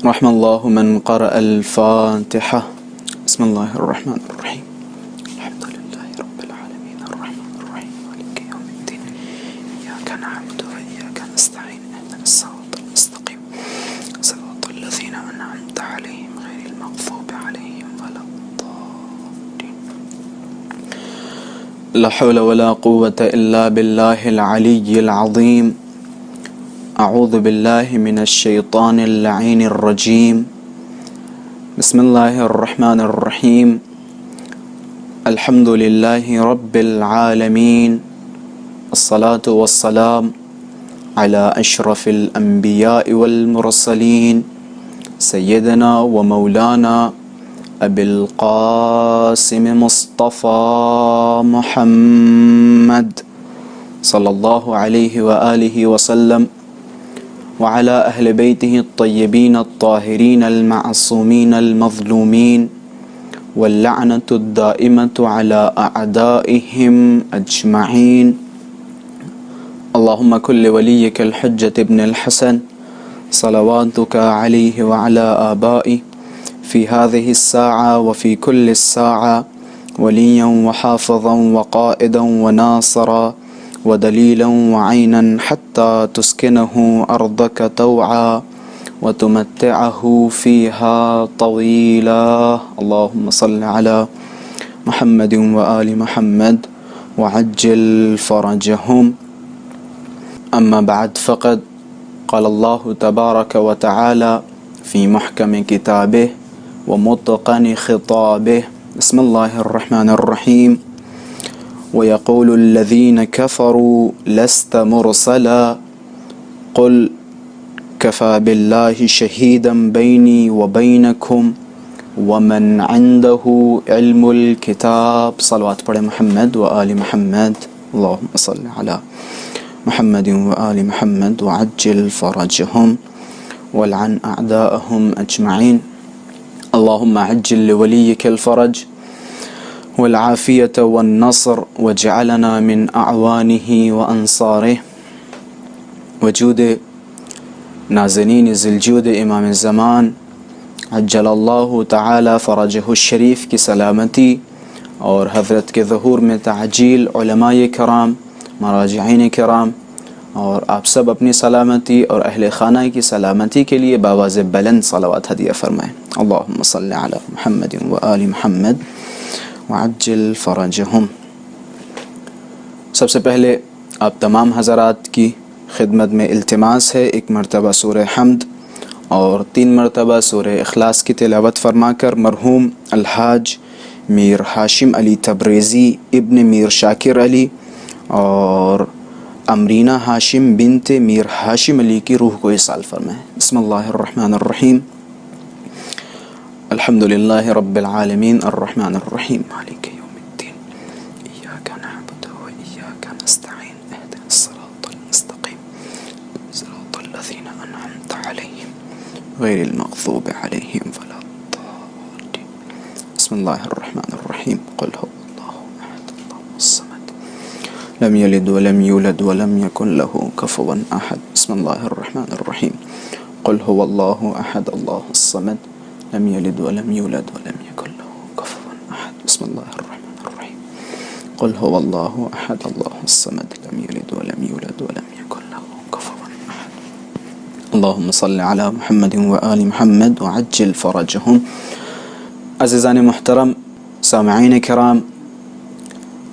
رحم الله من قرأ الفاتحة. بسم الله الرحمن الرحيم. الحمد لله رب العالمين الرحمن الرحيم مالك يوم الدين إياك نعبد وإياك نستعين اهدنا الصراط المستقيم صراط الذين أنعمت عليهم غير المغضوب عليهم ولا الضالين. لا حول ولا قوة إلا بالله العلي العظيم. أعوذ بالله من الشيطان اللعين الرجيم. بسم الله الرحمن الرحيم. الحمد لله رب العالمين. الصلاة والسلام على أشرف الأنبياء والمرسلين سيدنا ومولانا أبي القاسم مصطفى محمد صلى الله عليه وآله وسلم وعلى أهل بيته الطيبين الطاهرين المعصومين المظلومين واللعنة الدائمة على أعدائهم أجمعين. اللهم كل وليك الحجة ابن الحسن صلواتك عليه وعلى آبائه في هذه الساعة وفي كل الساعة وليا وحافظا وقائدا وناصرا ودليلا وعينا حتى تسكنه أرضك طوعا وتمتعه فيها طويلا. اللهم صل على محمد وآل محمد وعجل فرجهم. أما بعد فقد قال الله تبارك وتعالى في محكم كتابه ومتقن خطابه. بسم الله الرحمن الرحيم. ويقول الذين كفروا لست مرسلا قل كفى بالله شهيدا بيني وبينكم ومن عنده علم الكتاب. صلوات پڑھیں محمد وآل محمد. اللهم صل على محمد وآل محمد وعجل فرجهم والعن أعداءهم أجمعين. اللهم عجل لوليك الفرج والعافية والنصر واجعلنا من أعوانه وأنصاره. وجود نازنین ذوالجود امام الزمان عجل اللہ تعالی فرجہ الشریف کی سلامتی اور حضرت کے ظہور میں تعجیل علماء کرام مراجعین کرام اور آپ سب اپنی سلامتی اور اہل خانہ کی سلامتی کے لیے باواز بلند صلوات ہدیہ فرمائیں. اللہم صل علی محمد وآل محمد وعجل فرجہم. سب سے پہلے آپ تمام حضرات کی خدمت میں التماس ہے ایک مرتبہ سورہ حمد اور 3 مرتبہ سورہ اخلاص کی تلاوت فرما کر مرحوم الحاج میر ہاشم علی تبریزی ابن میر شاکر علی اور امرینہ ہاشم بنت میر ہاشم علی کی روح کو اصال فرمائیں. بسم اللہ الرحمن الرحیم. الحمد للہ رب العالمین الرحمن الرحیم مالک یوم الدین ایاک نعبد و ایاک نستعین اهدنا الصراط المستقیم صراط الذین انعمت علیہم غیر المغضوب علیہم ولا الضالین. بسم اللہ الرحمن الرحیم. قل هو اللہ احد اللہ الصمد لم یلد ولم یولد ولم یکن له کفوا احد. بسم اللہ الرحمن الرحیم. قل هو اللہ احد اللہ الصمد لم يلد ولم يولد ولم يكن له كفوا أحد. بسم الله الرحمن الرحيم. قل هو الله أحد الله الصمد لم يلد ولم يولد ولم يكن له كفوا أحد. اللهم صل على محمد وآل محمد وعجل فرجهم. عزیزان محترم سامعین کرام،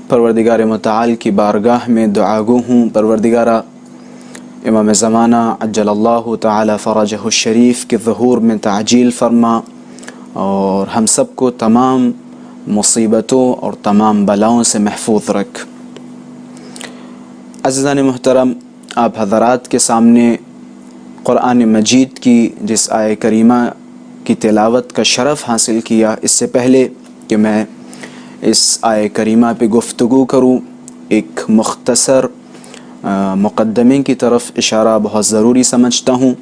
پروردگار متعال کی بارگاہ میں دعا گو ہوں پروردگارہ امام زمانہ عجل اللہ تعالی فرجہ الشریف کے ظہور میں تعجیل فرما اور ہم سب کو تمام مصیبتوں اور تمام بلاؤں سے محفوظ رکھ. عزیزان محترم، آپ حضرات کے سامنے قرآن مجید کی جس آیہ کریمہ کی تلاوت کا شرف حاصل کیا، اس سے پہلے کہ میں اس آیہ کریمہ پہ گفتگو کروں ایک مختصر مقدمے کی طرف اشارہ بہت ضروری سمجھتا ہوں.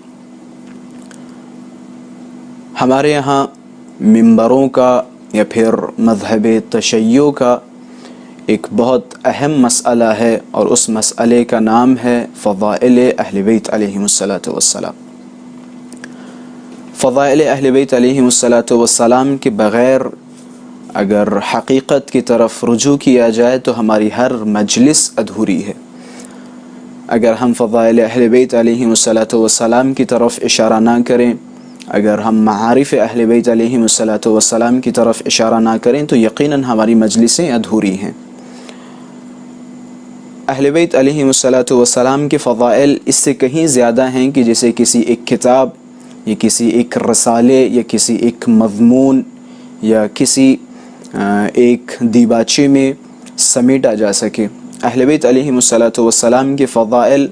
ہمارے یہاں ممبروں کا یا پھر مذہب تشیع کا ایک بہت اہم مسئلہ ہے اور اس مسئلے کا نام ہے فضائل اہل بیت علیہم الصلاۃ والسلام. فضائل اہل بیت علیہم الصلاۃ والسلام کے بغیر اگر حقیقت کی طرف رجوع کیا جائے تو ہماری ہر مجلس ادھوری ہے۔ اگر ہم فضائل اہل بیت علیہم الصلاۃ والسلام کی طرف اشارہ نہ کریں، اگر ہم معارف اہل بیت علیہم الصلاۃ والسلام کی طرف اشارہ نہ کریں تو یقیناً ہماری مجلسیں ادھوری ہیں۔ اہل بیت علیہم الصلاۃ والسلام کے فضائل اس سے کہیں زیادہ ہیں کہ جیسے کسی ایک کتاب یا کسی ایک رسالے یا کسی ایک مضمون یا کسی ایک دیباچے میں سمیٹا جا سکے۔ اہل بیت علیہم الصلاۃ والسلام کے فضائل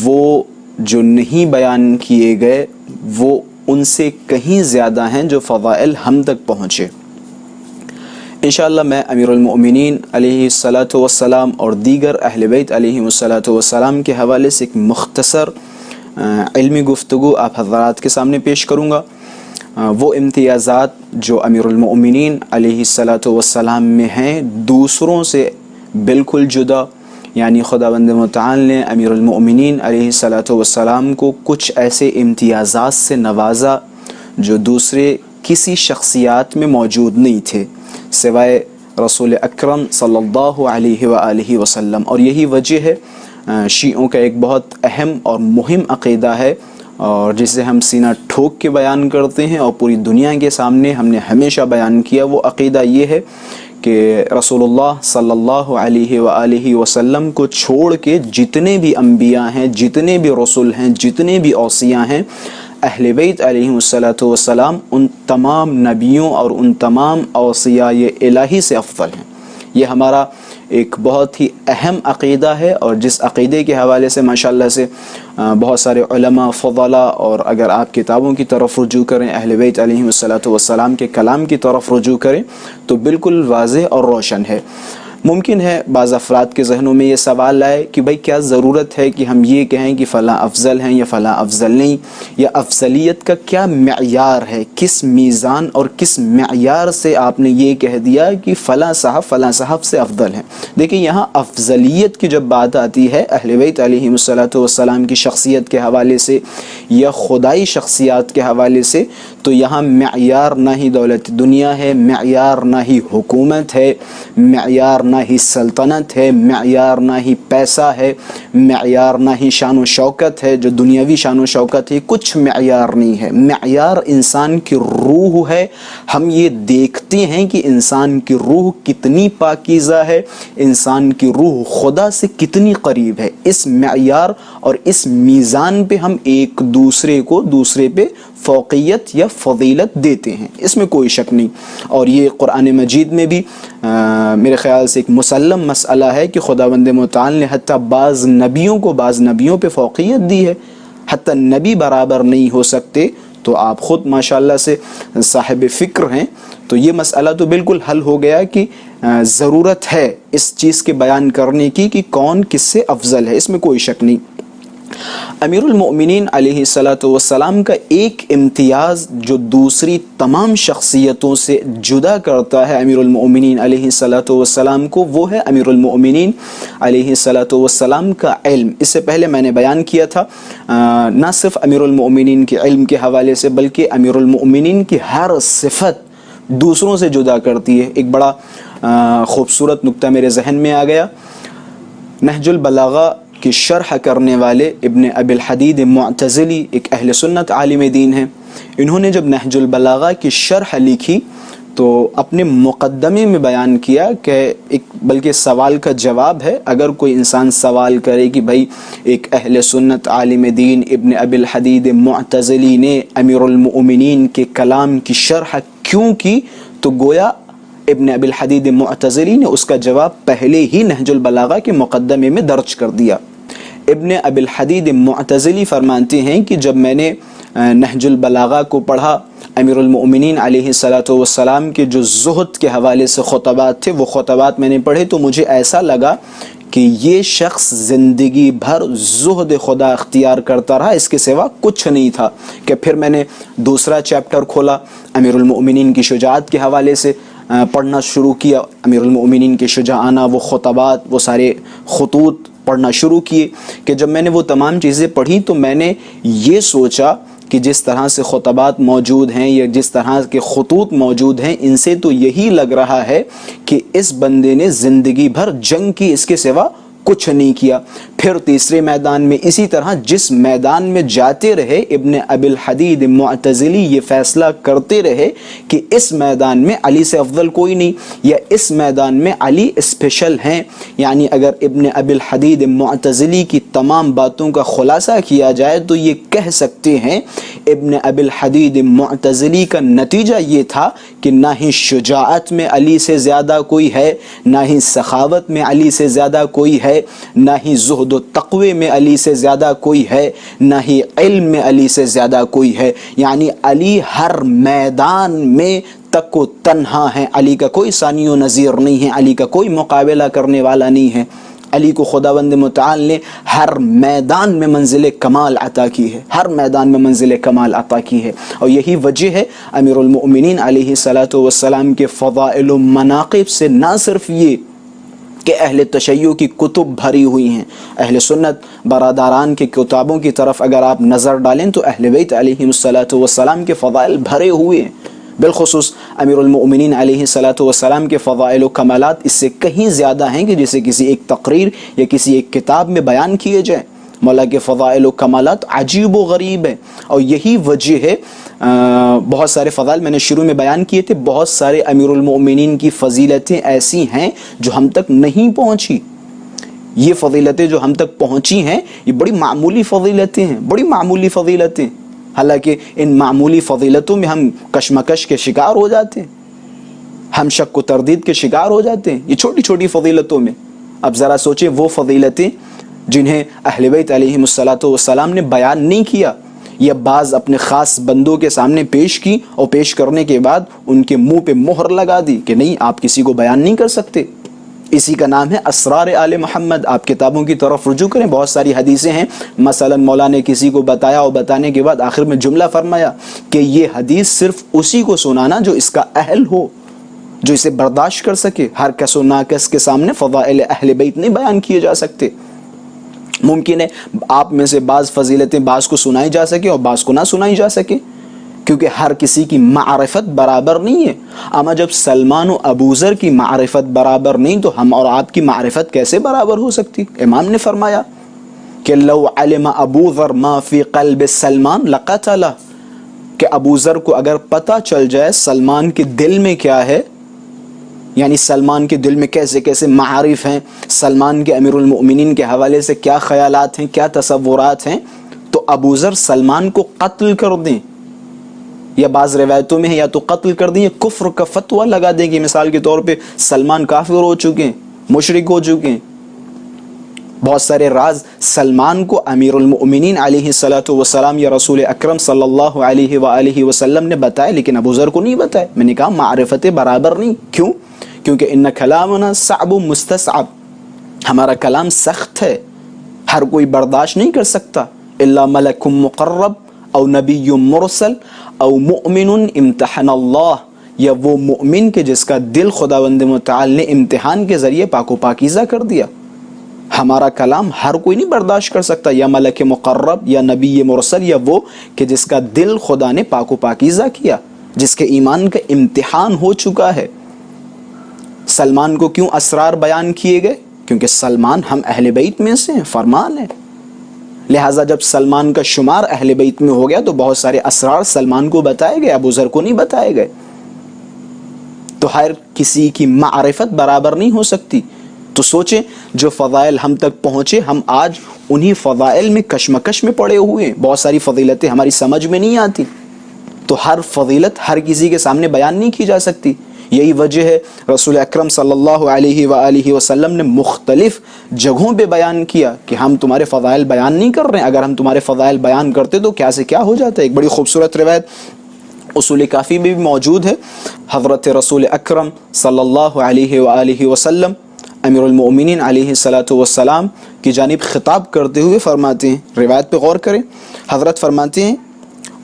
وہ جو نہیں بیان کیے گئے وہ ان سے کہیں زیادہ ہیں جو فضائل ہم تک پہنچے۔ انشاءاللہ میں امیر المؤمنین علیہ الصلاۃ والسلام اور دیگر اہل بیت علیہم الصلاۃ والسلام کے حوالے سے ایک مختصر علمی گفتگو آپ حضرات کے سامنے پیش کروں گا۔ وہ امتیازات جو امیر المؤمنین علیہ الصلاۃ والسلام میں ہیں دوسروں سے بالکل جدا، یعنی خداوند متعال نے امیر المؤمنین علیہ الصلاۃ والسلام کو کچھ ایسے امتیازات سے نوازا جو دوسرے کسی شخصیات میں موجود نہیں تھے سوائے رسول اکرم صلی اللہ علیہ وآلہ وسلم۔ اور یہی وجہ ہے شیعوں کا ایک بہت اہم اور مہم عقیدہ ہے اور جسے ہم سینہ ٹھوک کے بیان کرتے ہیں اور پوری دنیا کے سامنے ہم نے ہمیشہ بیان کیا۔ وہ عقیدہ یہ ہے کہ رسول اللہ صلی اللہ علیہ وآلہ وسلم کو چھوڑ کے جتنے بھی انبیاء ہیں، جتنے بھی رسول ہیں، جتنے بھی اوصیاء ہیں، اہل بیت علیہم الصلاۃ والسلام ان تمام نبیوں اور ان تمام اوصیاء الہی سے افضل ہیں۔ یہ ہمارا ایک بہت ہی اہم عقیدہ ہے اور جس عقیدے کے حوالے سے ماشاءاللہ سے بہت سارے علماء فضلاء، اور اگر آپ کتابوں کی طرف رجوع کریں، اہل بیت علیہم الصلاۃ والسلام کے کلام کی طرف رجوع کریں تو بالکل واضح اور روشن ہے۔ ممکن ہے بعض افراد کے ذہنوں میں یہ سوال آئے کہ بھائی کیا ضرورت ہے کہ ہم یہ کہیں کہ فلاں افضل ہیں یا فلاں افضل نہیں، یا افضلیت کا کیا معیار ہے، کس میزان اور کس معیار سے آپ نے یہ کہہ دیا کہ فلاں صاحب سے افضل ہیں۔ دیکھیں یہاں افضلیت کی جب بات آتی ہے اہل بیت علیہم الصلاۃ والسلام کی شخصیت کے حوالے سے یا خدائی شخصیات کے حوالے سے، تو یہاں معیار نہ ہی دولت دنیا ہے، معیار نہ ہی حکومت ہے، معیار نہ ہی سلطنت ہے، معیار نہ ہی پیسہ ہے، معیار نہ ہی شان و شوکت ہے، جو دنیاوی شان و شوکت ہے، کچھ معیار نہیں ہے۔ معیار انسان کی روح ہے۔ ہم یہ دیکھتے ہیں کہ انسان کی روح کتنی پاکیزہ ہے، انسان کی روح خدا سے کتنی قریب ہے۔ اس معیار اور اس میزان پہ ہم ایک دوسرے پہ فوقیت یا فضیلت دیتے ہیں، اس میں کوئی شک نہیں۔ اور یہ قرآن مجید میں بھی میرے خیال سے ایک مسلم مسئلہ ہے کہ خداوند متعال نے حتیٰ بعض نبیوں پہ فوقیت دی ہے، حتیٰ نبی برابر نہیں ہو سکتے، تو آپ خود ماشاءاللہ سے صاحب فکر ہیں، تو یہ مسئلہ تو بالکل حل ہو گیا کہ ضرورت ہے اس چیز کے بیان کرنے کی کہ کون کس سے افضل ہے، اس میں کوئی شک نہیں۔ امیر المؤمنین علیہ الصلاۃ والسلام کا ایک امتیاز جو دوسری تمام شخصیتوں سے جدا کرتا ہے امیر المؤمنین علیہ الصلاۃ والسلام کو، وہ ہے امیر المؤمنین علیہ الصلاۃ والسلام کا علم۔ اس سے پہلے میں نے بیان کیا تھا نہ صرف امیر المؤمنین کے علم کے حوالے سے بلکہ امیر المؤمنین کی ہر صفت دوسروں سے جدا کرتی ہے۔ ایک بڑا خوبصورت نکتہ میرے ذہن میں آ گیا۔ نہج البلاغہ کی شرح کرنے والے ابن ابی الحدید معتزلی ایک اہل سنت عالم دین ہیں۔ انہوں نے جب نہج البلاغہ کی شرح لکھی تو اپنے مقدمے میں بیان کیا کہ بلکہ سوال کا جواب ہے، اگر کوئی انسان سوال کرے کہ بھائی ایک اہل سنت عالم دین ابن ابی الحدید معتزلی نے امیر المؤمنین کے کلام کی شرح کیوں کی، تو گویا ابن ابی الحدید معتزلی نے اس کا جواب پہلے ہی نہج البلاغہ کے مقدمے میں درج کر دیا۔ ابن ابی الحدید معتزلی فرماتے ہیں کہ جب میں نے نہج البلاغہ کو پڑھا، امیر المؤمنین علیہ الصلاۃ والسلام کے جو زہد کے حوالے سے خطبات تھے وہ خطبات میں نے پڑھے تو مجھے ایسا لگا کہ یہ شخص زندگی بھر زہد خدا اختیار کرتا رہا، اس کے سوا کچھ نہیں تھا۔ کہ پھر میں نے دوسرا چیپٹر کھولا، امیر المؤمنین کی شجاعت کے حوالے سے پڑھنا شروع کیا، امیر المؤمنین کے شجاعانہ وہ خطبات، وہ سارے خطوط پڑھنا شروع کیے کہ جب میں نے وہ تمام چیزیں پڑھی تو میں نے یہ سوچا کہ جس طرح سے خطبات موجود ہیں یا جس طرح کے خطوط موجود ہیں، ان سے تو یہی لگ رہا ہے کہ اس بندے نے زندگی بھر جنگ کی اس کے سوا کچھ نہیں کیا۔ پھر تیسرے میدان میں اسی طرح جس میدان میں جاتے رہے ابن ابی الحدید معتزلی یہ فیصلہ کرتے رہے کہ اس میدان میں علی سے افضل کوئی نہیں، یا اس میدان میں علی اسپیشل ہیں، یعنی اگر ابن ابی الحدید معتزلی کی تمام باتوں کا خلاصہ کیا جائے تو یہ کہہ سکتے ہیں ابن ابی الحدید معتزلی کا نتیجہ یہ تھا کہ نہ ہی شجاعت میں علی سے زیادہ کوئی ہے، نہ ہی سخاوت میں علی سے زیادہ کوئی ہے، نہ ہی زہد و تقوی میں علی سے زیادہ کوئی ہے، نہ ہی علم میں علی سے زیادہ کوئی ہے۔ یعنی علی ہر میدان میں تک و تنہا ہے، علی کا کوئی ثانی و نظیر نہیں ہے، علی کا کوئی مقابلہ کرنے والا نہیں ہے۔ علی کو خداوند متعال نے ہر میدان میں منزل کمال عطا کی ہے، ہر میدان میں منزل کمال عطا کی ہے، اور یہی وجہ ہے امیر المؤمنین علیہ الصلاۃ والسلام کے فضائل و مناقب سے نہ صرف یہ کہ اہل تشیع کی کتب بھری ہوئی ہیں، اہل سنت برادران کی کتابوں کی طرف اگر آپ نظر ڈالیں تو اہل بیت علیہ الصلاۃ والسلام کے فضائل بھرے ہوئے ہیں، بالخصوص امیر المؤمنین علیہ الصلاۃ والسلام کے فضائل و کمالات اس سے کہیں زیادہ ہیں کہ جسے کسی ایک تقریر یا کسی ایک کتاب میں بیان کیے جائیں۔ مولا کے فضائل و کمالات عجیب و غریب ہیں، اور یہی وجہ ہے بہت سارے فضائل میں نے شروع میں بیان کیے تھے، بہت سارے امیر المؤمنین کی فضیلتیں ایسی ہیں جو ہم تک نہیں پہنچی۔ یہ فضیلتیں جو ہم تک پہنچی ہیں یہ بڑی معمولی فضیلتیں ہیں، بڑی معمولی فضیلتیں، حالانکہ ان معمولی فضیلتوں میں ہم کشمکش کے شکار ہو جاتے ہیں، ہم شک و تردید کے شکار ہو جاتے ہیں یہ چھوٹی چھوٹی فضیلتوں میں۔ اب ذرا سوچیں وہ فضیلتیں جنہیں اہل بیت علیہ الصلاۃ والسلام نے بیان نہیں کیا، یا بعض اپنے خاص بندوں کے سامنے پیش کی، اور پیش کرنے کے بعد ان کے منہ پہ مہر لگا دی کہ نہیں آپ کسی کو بیان نہیں کر سکتے۔ اسی کا نام ہے اسرار آل محمد۔ آپ کتابوں کی طرف رجوع کریں، بہت ساری حدیثیں ہیں، مثلا مولا نے کسی کو بتایا اور بتانے کے بعد آخر میں جملہ فرمایا کہ یہ حدیث صرف اسی کو سنانا جو اس کا اہل ہو، جو اسے برداشت کر سکے۔ ہر کس و ناکس کے سامنے فضائل اہل بیت نہیں بیان کیے جا سکتے۔ ممکن ہے آپ میں سے بعض فضیلتیں بعض کو سنائی جا سکے اور بعض کو نہ سنائی جا سکے، کیونکہ ہر کسی کی معرفت برابر نہیں ہے۔ اما جب سلمان و ابوذر کی معرفت برابر نہیں تو ہم اور آپ کی معرفت کیسے برابر ہو سکتی؟ امام نے فرمایا کہ لو علم ابوذر ما فی قلب سلمان لقتلہ، کہ ابوذر کو اگر پتہ چل جائے سلمان کے دل میں کیا ہے، یعنی سلمان کے دل میں کیسے کیسے معارف ہیں، سلمان کے امیر المؤمنین کے حوالے سے کیا خیالات ہیں، کیا تصورات ہیں، تو ابوذر سلمان کو قتل کر دیں، یا بعض روایتوں میں ہے یا تو قتل کر دیں یا کفر کا فتویٰ لگا دیں کہ مثال کے طور پہ سلمان کافر ہو چکے ہیں، مشرک ہو چکے ہیں۔ بہت سارے راز سلمان کو امیر المؤمنین علیہ الصلاۃ والسلام یا رسول اکرم صلی اللہ علیہ وآلہ وسلم نے بتائے، لیکن ابوذر کو نہیں بتائے۔ میں نے کہا معرفت برابر نہیں، کیوں؟ کیونکہ ان کلامنا صعب مستصعب، ہمارا کلام سخت ہے، ہر کوئی برداشت نہیں کر سکتا، الا ملک مقرب او نبی مرسل او مؤمن امتحن اللہ، یا وہ مؤمن کے جس کا دل خداوند متعال نے امتحان کے ذریعے پاک و پاکیزہ کر دیا۔ ہمارا کلام ہر کوئی نہیں برداشت کر سکتا، یا ملک مقرب یا نبی مرسل، یا وہ کہ جس کا دل خدا نے پاک و پاکیزہ کیا، جس کے ایمان کا امتحان ہو چکا ہے۔ سلمان کو کیوں اسرار بیان کیے گئے؟ کیونکہ سلمان ہم اہل بیت میں سے ہیں، فرمان ہے، لہٰذا جب سلمان کا شمار اہل بیت میں ہو گیا تو بہت سارے اسرار سلمان کو بتائے گئے، ابوذر کو نہیں بتائے گئے۔ تو ہر کسی کی معرفت برابر نہیں ہو سکتی۔ تو سوچیں جو فضائل ہم تک پہنچے، ہم آج انہی فضائل میں کشمکش میں پڑے ہوئے ہیں، بہت ساری فضیلتیں ہماری سمجھ میں نہیں آتی، تو ہر فضیلت ہر کسی کے سامنے بیان نہیں کی جا سکتی۔ یہی وجہ ہے رسول اکرم صلی اللہ علیہ وآلہ وسلم نے مختلف جگہوں پہ بیان کیا کہ ہم تمہارے فضائل بیان نہیں کر رہے ہیں، اگر ہم تمہارے فضائل بیان کرتے تو کیا سے کیا ہو جاتا ہے۔ ایک بڑی خوبصورت روایت اصول کافی میں بھی موجود ہے، حضرت رسول اکرم صلی اللہ علیہ وآلہ وسلم امیر المؤمنین علیہ الصلاۃ والسلام کی جانب خطاب کرتے ہوئے فرماتے ہیں، روایت پہ غور کریں، حضرت فرماتے ہیں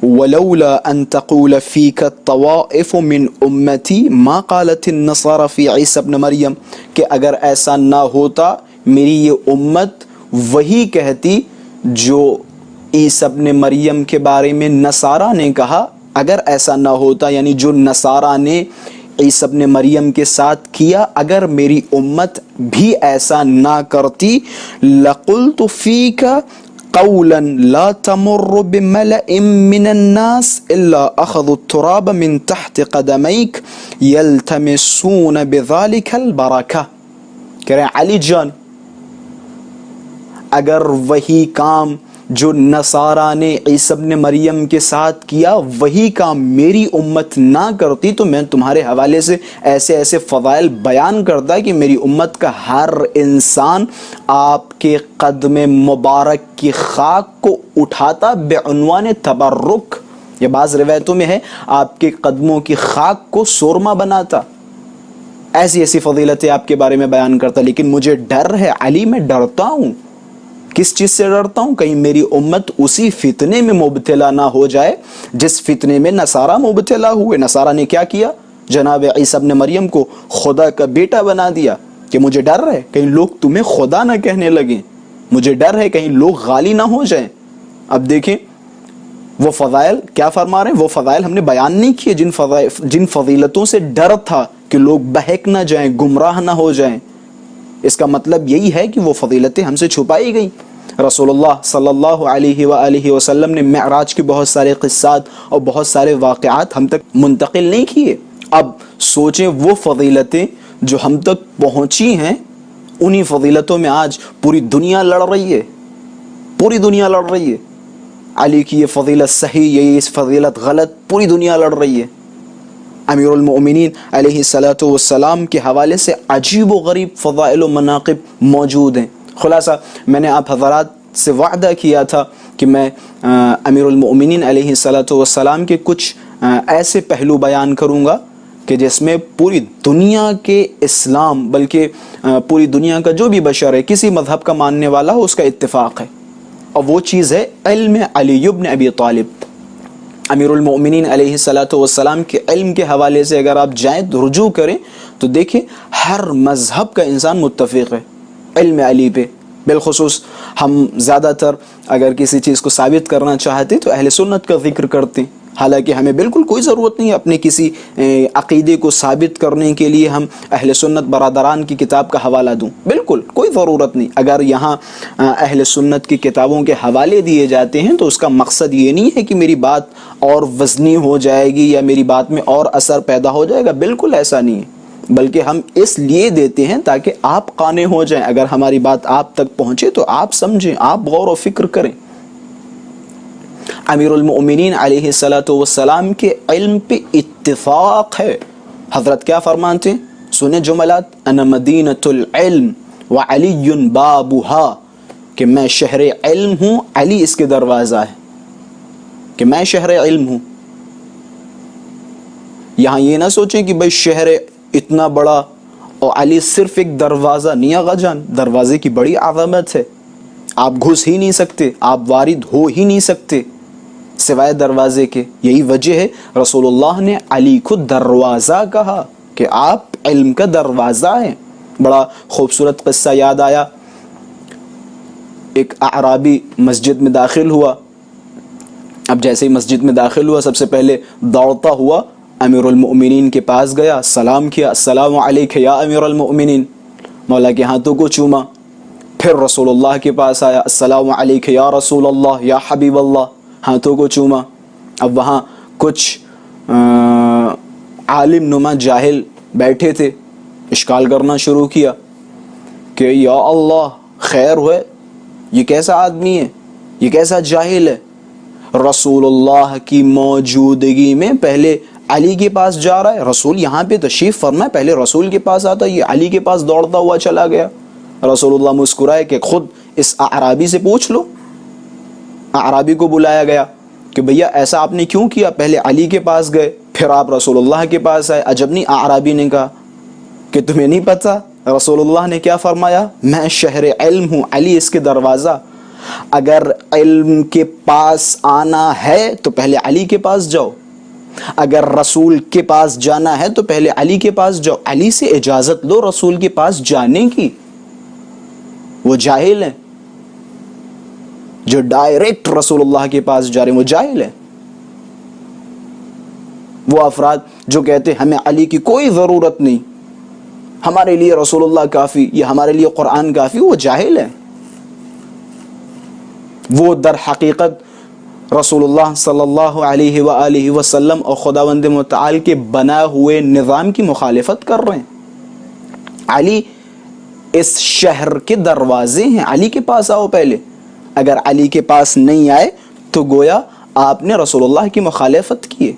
وَلَوْلَا أَن تَقُولَ فِيكَ الطَّوَائِفُ مِنْ أُمَّتِي مَا قَالَتِ النَّصَارَى فِي عِيسَى ابْنِ مریم، کہ اگر ایسا نہ ہوتا میری یہ امت وہی کہتی جو عیسی ابن مریم کے بارے میں نصارہ نے کہا اگر ایسا نہ ہوتا، یعنی جو نصارہ نے عیسی ابن مریم کے ساتھ کیا، اگر میری امت بھی ایسا نہ کرتی، لَقُلْتُ فِيكَ قولا لا تمر بملأ من الناس الا اخذوا التراب من تحت قدميك يلتمسون بذلك البركة. کہہ رہے ہیں علی جان، اگر وہی کام جو نصارہ نے عیسی ابن مریم کے ساتھ کیا وہی کام میری امت نہ کرتی تو میں تمہارے حوالے سے ایسے ایسے فضائل بیان کرتا کہ میری امت کا ہر انسان آپ کے قدم مبارک کی خاک کو اٹھاتا بعنوان تبرک، یہ بعض روایتوں میں ہے آپ کے قدموں کی خاک کو سورما بناتا، ایسی ایسی فضیلتیں آپ کے بارے میں بیان کرتا. لیکن مجھے ڈر ہے علی، میں ڈرتا ہوں. کس چیز سے ڈرتا ہوں؟ کہیں میری امت اسی فتنے میں مبتلا نہ ہو جائے جس فتنے میں نصارہ مبتلا ہوئے. نصارہ نے کیا کیا؟ جناب عیسی ابن مریم کو خدا کا بیٹا بنا دیا. کہ مجھے ڈر ہے کہیں لوگ تمہیں خدا نہ کہنے لگیں، مجھے ڈر ہے کہیں لوگ غالی نہ ہو جائیں. اب دیکھیں وہ فضائل کیا فرما رہے ہیں، وہ فضائل ہم نے بیان نہیں کیے جن فضیلتوں سے ڈر تھا کہ لوگ بہک نہ جائیں، گمراہ نہ ہو جائیں. اس کا مطلب یہی ہے کہ وہ فضیلتیں ہم سے چھپائی گئیں. رسول اللہ صلی اللہ علیہ وآلہ وسلم نے معراج کے بہت سارے قصات اور بہت سارے واقعات ہم تک منتقل نہیں کیے. اب سوچیں وہ فضیلتیں جو ہم تک پہنچی ہیں، انہی فضیلتوں میں آج پوری دنیا لڑ رہی ہے، پوری دنیا لڑ رہی ہے. علی کی یہ فضیلت صحیح، یہ فضیلت غلط، پوری دنیا لڑ رہی ہے. امیر المؤمنین علیہ الصلوۃ والسلام کے حوالے سے عجیب و غریب فضائل و مناقب موجود ہیں. خلاصہ میں نے آپ حضرات سے وعدہ کیا تھا کہ میں امیر المؤمنین علیہ الصلوۃ والسلام کے کچھ ایسے پہلو بیان کروں گا کہ جس میں پوری دنیا کے اسلام، بلکہ پوری دنیا کا جو بھی بشر ہے، کسی مذہب کا ماننے والا ہو، اس کا اتفاق ہے. اور وہ چیز ہے علم علی بن ابی طالب. امیر المؤمنین علیہ الصلوۃ والسلام کے علم کے حوالے سے اگر آپ جائیں رجوع کریں تو دیکھیں ہر مذہب کا انسان متفق ہے علم علی پہ. بالخصوص ہم زیادہ تر اگر کسی چیز کو ثابت کرنا چاہتے تو اہل سنت کا ذکر کرتے ہیں. حالانکہ ہمیں بالکل کوئی ضرورت نہیں ہے اپنے کسی عقیدے کو ثابت کرنے کے لیے ہم اہل سنت برادران کی کتاب کا حوالہ دوں، بالکل کوئی ضرورت نہیں. اگر یہاں اہل سنت کی کتابوں کے حوالے دیے جاتے ہیں تو اس کا مقصد یہ نہیں ہے کہ میری بات اور وزنی ہو جائے گی یا میری بات میں اور اثر پیدا ہو جائے گا، بالکل ایسا نہیں ہے، بلکہ ہم اس لیے دیتے ہیں تاکہ آپ قانع ہو جائیں. اگر ہماری بات آپ تک پہنچے تو آپ سمجھیں، آپ غور و فکر کریں. امیر المؤمنین علیہ الصلوۃ والسلام کے علم پہ اتفاق ہے. حضرت کیا فرماتے ہیں؟ سنیں جملات: انا مدینۃ العلم وعلی بابها، کہ میں شہر علم ہوں، علی اس کے دروازہ ہے. کہ میں شہر علم ہوں. یہاں یہ نہ سوچیں کہ بھائی شہر اتنا بڑا اور علی صرف ایک دروازہ. نہیں آغا جان، دروازے کی بڑی عظمت ہے. آپ گھس ہی نہیں سکتے، آپ وارد ہو ہی نہیں سکتے سوائے دروازے کے. یہی وجہ ہے رسول اللہ نے علی کو دروازہ کہا کہ آپ علم کا دروازہ ہیں. بڑا خوبصورت قصہ یاد آیا. ایک اعرابی مسجد میں داخل ہوا. اب جیسے ہی مسجد میں داخل ہوا، سب سے پہلے دوڑتا ہوا امیر المؤمنین کے پاس گیا، سلام کیا: السلام علیک یا امیر المؤمنین. مولا کے ہاتھوں کو چوما. پھر رسول اللہ کے پاس آیا: السلام علیک یا رسول اللہ یا حبیب اللہ. ہاتھوں کو چوما. اب وہاں کچھ عالم نما جاہل بیٹھے تھے، اشکال کرنا شروع کیا کہ یا اللہ خیر ہوئے، یہ کیسا آدمی ہے، یہ کیسا جاہل ہے. رسول اللہ کی موجودگی میں پہلے علی کے پاس جا رہا ہے. رسول یہاں پہ تشریف فرمائے، پہلے رسول کے پاس آتا، یہ علی کے پاس دوڑتا ہوا چلا گیا. رسول اللہ مسکرائے کہ خود اس اعرابی سے پوچھ لو. اعرابی کو بلایا گیا کہ بھیا ایسا آپ نے کیوں کیا؟ پہلے علی کے پاس گئے، پھر آپ رسول اللہ کے پاس آئے. عجب نہیں. اعرابی نے کہا کہ تمہیں نہیں پتا رسول اللہ نے کیا فرمایا؟ میں شہر علم ہوں، علی اس کے دروازہ. اگر علم کے پاس آنا ہے تو پہلے علی کے پاس جاؤ، اگر رسول کے پاس جانا ہے تو پہلے علی کے پاس جاؤ. علی سے اجازت لو رسول کے پاس جانے کی. وہ جاہل ہیں، جو ڈائریکٹ رسول اللہ کے پاس جا رہے ہیں وہ جاہل ہیں. وہ افراد جو کہتے ہیں ہمیں علی کی کوئی ضرورت نہیں, ہمارے لیے رسول اللہ کافی یا ہمارے لیے قرآن کافی, وہ جاہل ہیں. وہ در حقیقت رسول اللہ صلی اللہ علیہ وآلہ وسلم اور خداوند متعال کے بنا ہوئے نظام کی مخالفت کر رہے ہیں. علی اس شہر کے دروازے ہیں, علی کے پاس آؤ پہلے. اگر علی کے پاس نہیں آئے تو گویا آپ نے رسول اللہ کی مخالفت کی ہے.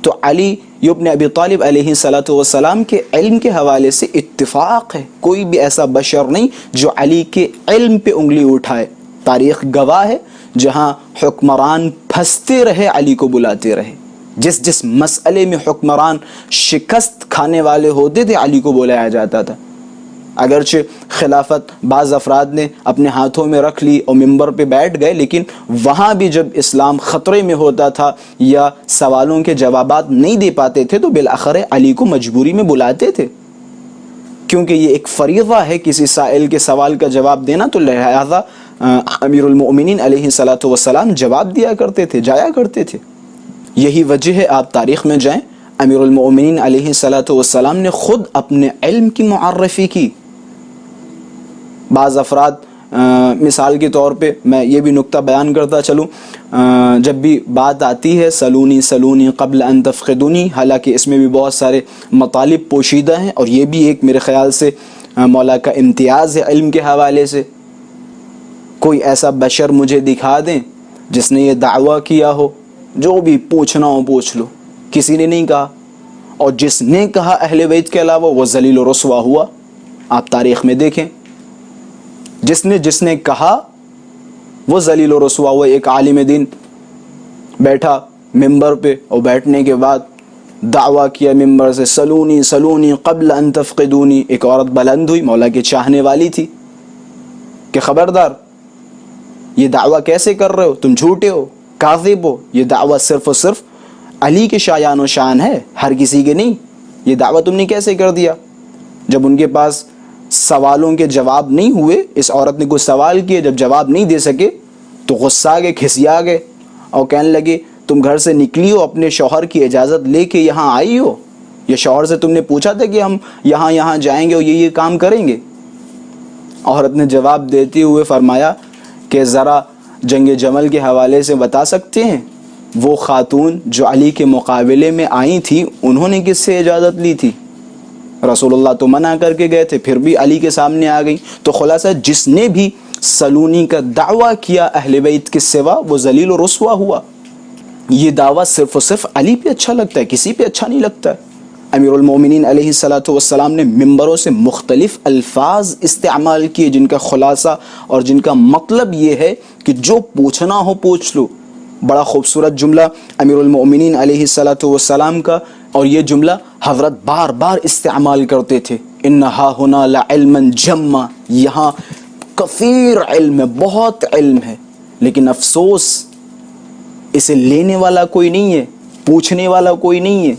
تو علی ابن ابی طالب علیہ الصلوۃ والسلام کے علم کے حوالے سے اتفاق ہے, کوئی بھی ایسا بشر نہیں جو علی کے علم پہ انگلی اٹھائے. تاریخ گواہ ہے, جہاں حکمران پھنستے رہے علی کو بلاتے رہے. جس مسئلے میں حکمران شکست کھانے والے ہوتے تھے علی کو بلایا جاتا تھا. اگرچہ خلافت بعض افراد نے اپنے ہاتھوں میں رکھ لی اور ممبر پہ بیٹھ گئے, لیکن وہاں بھی جب اسلام خطرے میں ہوتا تھا یا سوالوں کے جوابات نہیں دے پاتے تھے تو بالآخر علی کو مجبوری میں بلاتے تھے, کیونکہ یہ ایک فریضہ ہے کسی سائل کے سوال کا جواب دینا. تو لہذا امیر المؤمنین علیہ الصلوۃ والسلام جواب دیا کرتے تھے, جایا کرتے تھے. یہی وجہ ہے, آپ تاریخ میں جائیں, امیر المؤمنین علیہ الصلوۃ والسلام نے خود اپنے علم کی معرفی کی. بعض افراد مثال کے طور پہ میں یہ بھی نکتہ بیان کرتا چلوں, جب بھی بات آتی ہے سلونی سلونی قبل ان تفقدونی, حالانکہ اس میں بھی بہت سارے مطالب پوشیدہ ہیں اور یہ بھی ایک میرے خیال سے مولا کا امتیاز ہے علم کے حوالے سے. کوئی ایسا بشر مجھے دکھا دیں جس نے یہ دعویٰ کیا ہو, جو بھی پوچھنا ہو پوچھ لو. کسی نے نہیں کہا, اور جس نے کہا اہل بیت کے علاوہ وہ ذلیل و رسوا ہوا. آپ تاریخ میں دیکھیں, جس نے کہا وہ ذلیل و رسوا ہوا. ایک عالم دین بیٹھا ممبر پہ اور بیٹھنے کے بعد دعویٰ کیا ممبر سے سلونی سلونی قبل ان تفقدونی. ایک عورت بلند ہوئی, مولا کے چاہنے والی تھی, کہ خبردار یہ دعویٰ کیسے کر رہے ہو, تم جھوٹے ہو, کاذب ہو. یہ دعویٰ صرف اور صرف علی کے شایان و شان ہے, ہر کسی کے نہیں. یہ دعویٰ تم نے کیسے کر دیا؟ جب ان کے پاس سوالوں کے جواب نہیں ہوئے, اس عورت نے کچھ سوال کیے, جب جواب نہیں دے سکے تو غصہ آ گئے, کھسیا گئے اور کہنے لگے تم گھر سے نکلی ہو, اپنے شوہر کی اجازت لے کے یہاں آئی ہو, یہ شوہر سے تم نے پوچھا تھا کہ ہم یہاں جائیں گے اور یہ کام کریں گے؟ عورت نے جواب دیتے ہوئے فرمایا کہ ذرا جنگ جمل کے حوالے سے بتا سکتے ہیں, وہ خاتون جو علی کے مقابلے میں آئی تھی انہوں نے کس سے اجازت لی تھی؟ رسول اللہ تو منع کر کے گئے تھے, پھر بھی علی کے سامنے آ گئی. تو خلاصہ جس نے بھی سلونی کا دعویٰ کیا اہل بیت کے سوا وہ ذلیل و رسوا ہوا. یہ دعویٰ صرف اور صرف علی پہ اچھا لگتا ہے, کسی پہ اچھا نہیں لگتا ہے. امیر المومنین علیہ الصلوۃ والسلام نے ممبروں سے مختلف الفاظ استعمال کیے جن کا خلاصہ اور جن کا مطلب یہ ہے کہ جو پوچھنا ہو پوچھ لو. بڑا خوبصورت جملہ امیر المومنین علیہ الصلوۃ والسلام کا, اور یہ جملہ حضرت بار بار استعمال کرتے تھے, انہا ہنا لعلما جما, یہاں کثیر علم ہے, بہت علم ہے, لیکن افسوس اسے لینے والا کوئی نہیں ہے, پوچھنے والا کوئی نہیں ہے.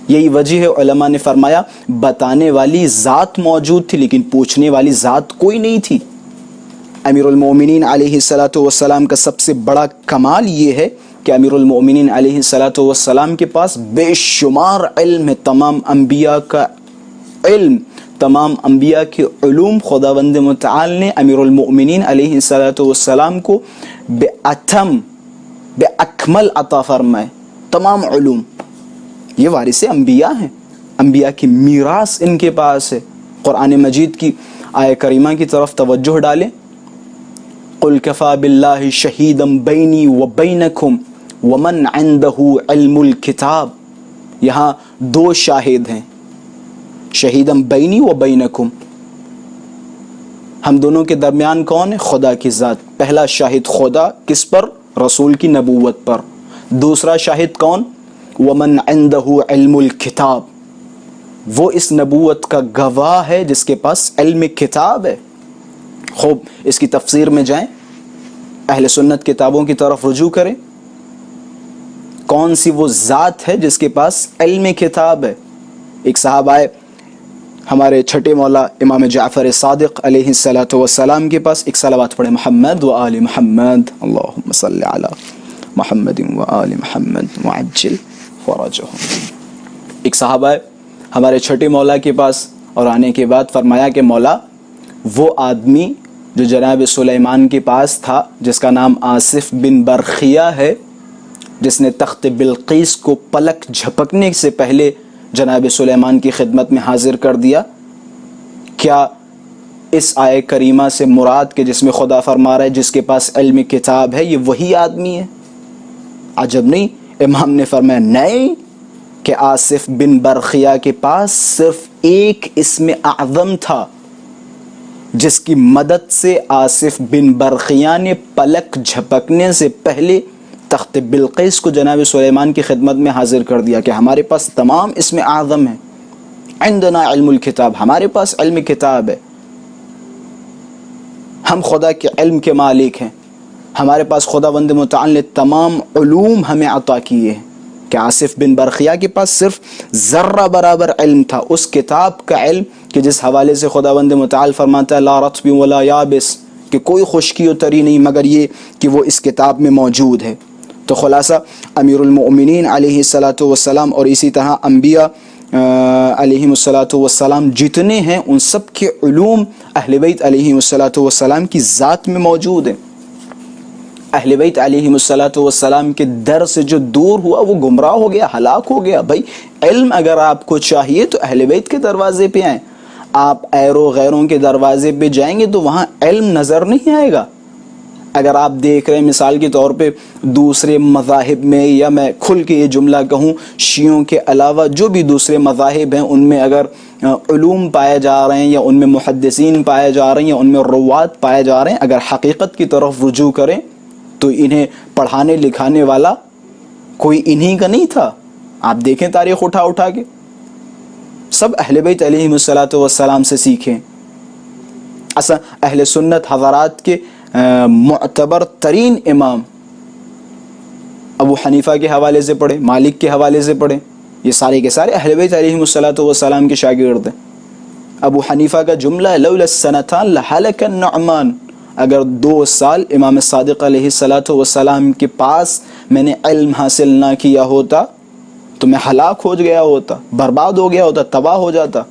یہی وجہ ہے علماء نے فرمایا بتانے والی ذات موجود تھی لیکن پوچھنے والی ذات کوئی نہیں تھی. امیر المومنین علیہ الصلوۃ والسلام کا سب سے بڑا کمال یہ ہے کہ امیر المومنین علیہ الصلوۃ والسلام کے پاس بے شمار علم ہے. تمام انبیاء کا علم, تمام انبیاء کے علوم خداوند متعال نے امیر المومنین علیہ الصلوۃ والسلام کو بے اکمل عطا فرمائے. تمام علوم یہ وارث انبیاء ہیں, انبیاء کی میراث ان کے پاس ہے. قرآن مجید کی آیہ کریمہ کی طرف توجہ ڈالیں, قل کفا باللہ شہیدا بینی و بینکم ومن عندہ علم الکتاب. یہاں دو شاہد ہیں, شہیدا بینی و بینکم, ہم دونوں کے درمیان کون ہے؟ خدا کی ذات. پہلا شاہد خدا, کس پر؟ رسول کی نبوت پر. دوسرا شاہد کون؟ ومن عندہ علم الکتاب, وہ اس نبوت کا گواہ ہے جس کے پاس علم کتاب ہے. خوب اس کی تفسیر میں جائیں, اہل سنت کتابوں کی طرف رجوع کریں, کون سی وہ ذات ہے جس کے پاس علم کتاب ہے. ایک صاحب آئے ہمارے چھٹے مولا امام جعفر صادق علیہ الصلوۃ والسلام کے پاس ایک صلوات پڑھے، محمد و آل محمد، اللہم صلی علی محمد و آل محمد وعجل فرجہم۔ ایک صحابہ ہمارے چھٹے مولا کے پاس اور آنے کے بعد فرمایا کہ مولا وہ آدمی جو جناب سلیمان کے پاس تھا، جس کا نام آصف بن برخیہ ہے، جس نے تخت بلقیس کو پلک جھپکنے سے پہلے جناب سلیمان کی خدمت میں حاضر کر دیا، کیا اس آیہ کریمہ سے مراد کہ جس میں خدا فرما رہا ہے جس کے پاس علم کتاب ہے یہ وہی آدمی ہے؟ عجب نہیں، امام نے فرمایا نہیں، کہ آصف بن برخیہ کے پاس صرف ایک اسم اعظم تھا جس کی مدد سے آصف بن برخیہ نے پلک جھپکنے سے پہلے تخت بلقیس کو جناب سلیمان کی خدمت میں حاضر کر دیا کہ ہمارے پاس تمام اسم اعظم ہیں، عندنا علم الکتاب، ہمارے پاس علم کتاب ہے، ہم خدا کے علم کے مالک ہیں، ہمارے پاس خداوند متعال نے تمام علوم ہمیں عطا کیے ہیں۔ کہ آصف بن برخیہ کے پاس صرف ذرہ برابر علم تھا، اس کتاب کا علم کہ جس حوالے سے خداوند متعال فرماتا ہے لا رطب ولا یابس، کہ کوئی خشکی و تری نہیں مگر یہ کہ وہ اس کتاب میں موجود ہے۔ تو خلاصہ امیر المؤمنین علیہ الصلوۃ والسلام اور اسی طرح انبیاء علیہم الصلوۃ والسلام جتنے ہیں ان سب کے علوم اہل بیت علیہم الصلوۃ والسلام کی ذات میں موجود ہیں۔ اہل بیت علیہم الصلوۃ والسلام کے در سے جو دور ہوا وہ گمراہ ہو گیا، ہلاک ہو گیا۔ بھائی علم اگر آپ کو چاہیے تو اہل بیت کے دروازے پہ آئیں، آپ ایرو غیروں کے دروازے پہ جائیں گے تو وہاں علم نظر نہیں آئے گا۔ اگر آپ دیکھ رہے ہیں مثال کے طور پہ دوسرے مذاہب میں، یا میں کھل کے یہ جملہ کہوں شیعوں کے علاوہ جو بھی دوسرے مذاہب ہیں ان میں اگر علوم پائے جا رہے ہیں یا ان میں محدثین پائے جا رہے ہیں یا ان میں روات پائے جا رہے ہیں، اگر حقیقت کی طرف رجوع کریں تو انہیں پڑھانے لکھانے والا کوئی انہی کا نہیں تھا۔ آپ دیکھیں تاریخ اٹھا اٹھا کے سب اہل بیت علیہم الصلوۃ والسلام سے سیکھیں۔ اصلا اہل سنت حضرات کے معتبر ترین امام ابو حنیفہ کے حوالے سے پڑھیں، مالک کے حوالے سے پڑھیں، یہ سارے کے سارے اہل بیت علیہم الصلوۃ والسلام کے شاگرد ہیں۔ ابو حنیفہ کا جملہ ہے لولا السنتان لہلک النعمان، اگر 2 سال امام صادق علیہ الصلوۃ والسلام کے پاس میں نے علم حاصل نہ کیا ہوتا تو میں ہلاک ہو گیا ہوتا، برباد ہو گیا ہوتا، تباہ ہو جاتا۔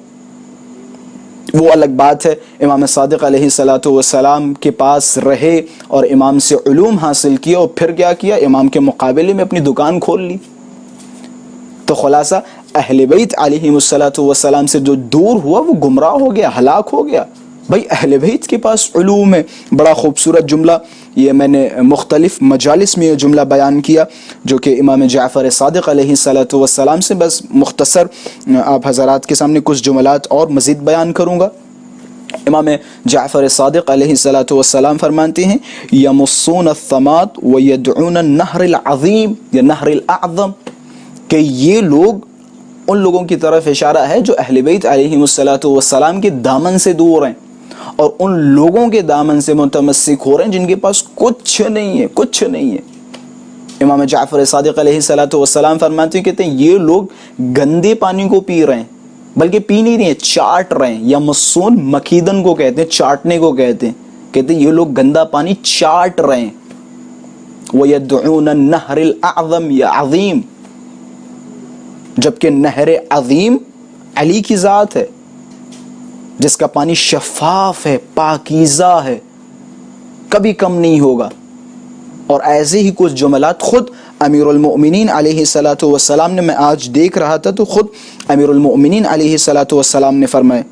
وہ الگ بات ہے امام صادق علیہ الصلوۃ والسلام کے پاس رہے اور امام سے علوم حاصل کیا اور پھر کیا کیا، امام کے مقابلے میں اپنی دکان کھول لی۔ تو خلاصہ اہل بیت علیہم الصلوۃ والسلام سے جو دور ہوا وہ گمراہ ہو گیا، ہلاک ہو گیا۔ بھائی اہل بیت کے پاس علوم ہے۔ بڑا خوبصورت جملہ یہ میں نے مختلف مجالس میں یہ جملہ بیان کیا جو کہ امام جعفر صادق علیہ الصلوۃ والسلام سے، بس مختصر آپ حضرات کے سامنے کچھ جملات اور مزید بیان کروں گا۔ امام جعفر صادق علیہ الصلوۃ والسلام فرماتے ہیں یمصون الثمات ویدعون النہر العظیم یا نہر الاعظم، کہ یہ لوگ ان لوگوں کی طرف اشارہ ہے جو اہل بیت علیہم الصلوۃ والسلام کے دامن سے دور ہیں اور ان لوگوں کے دامن سے متمسک ہو رہے ہیں جن کے پاس کچھ نہیں ہے، کچھ نہیں ہے۔ امام جعفر صادق علیہ الصلوۃ والسلام فرماتے ہیں، کہتے ہیں یہ لوگ گندے پانی کو پی رہے ہیں، بلکہ پی نہیں رہے ہیں، چاٹ رہے ہیں۔ یا مسون مکھیدن کو کہتے ہیں، چاٹنے کو کہتے ہیں، کہتے ہیں یہ لوگ گندا پانی چاٹ رہے ہیں۔ وَيَدْعُونَ النَّهْرِ الْأَعْظَمِ یا عظیم، جبکہ نہر عظیم علی کی ذات ہے جس کا پانی شفاف ہے، پاکیزہ ہے، کبھی کم نہیں ہوگا۔ اور ایسے ہی کچھ جملات خود امیر المؤمنین علیہ الصلوۃ والسلام نے، میں آج دیکھ رہا تھا تو خود امیر المؤمنین علیہ الصلوۃ والسلام نے فرمائے،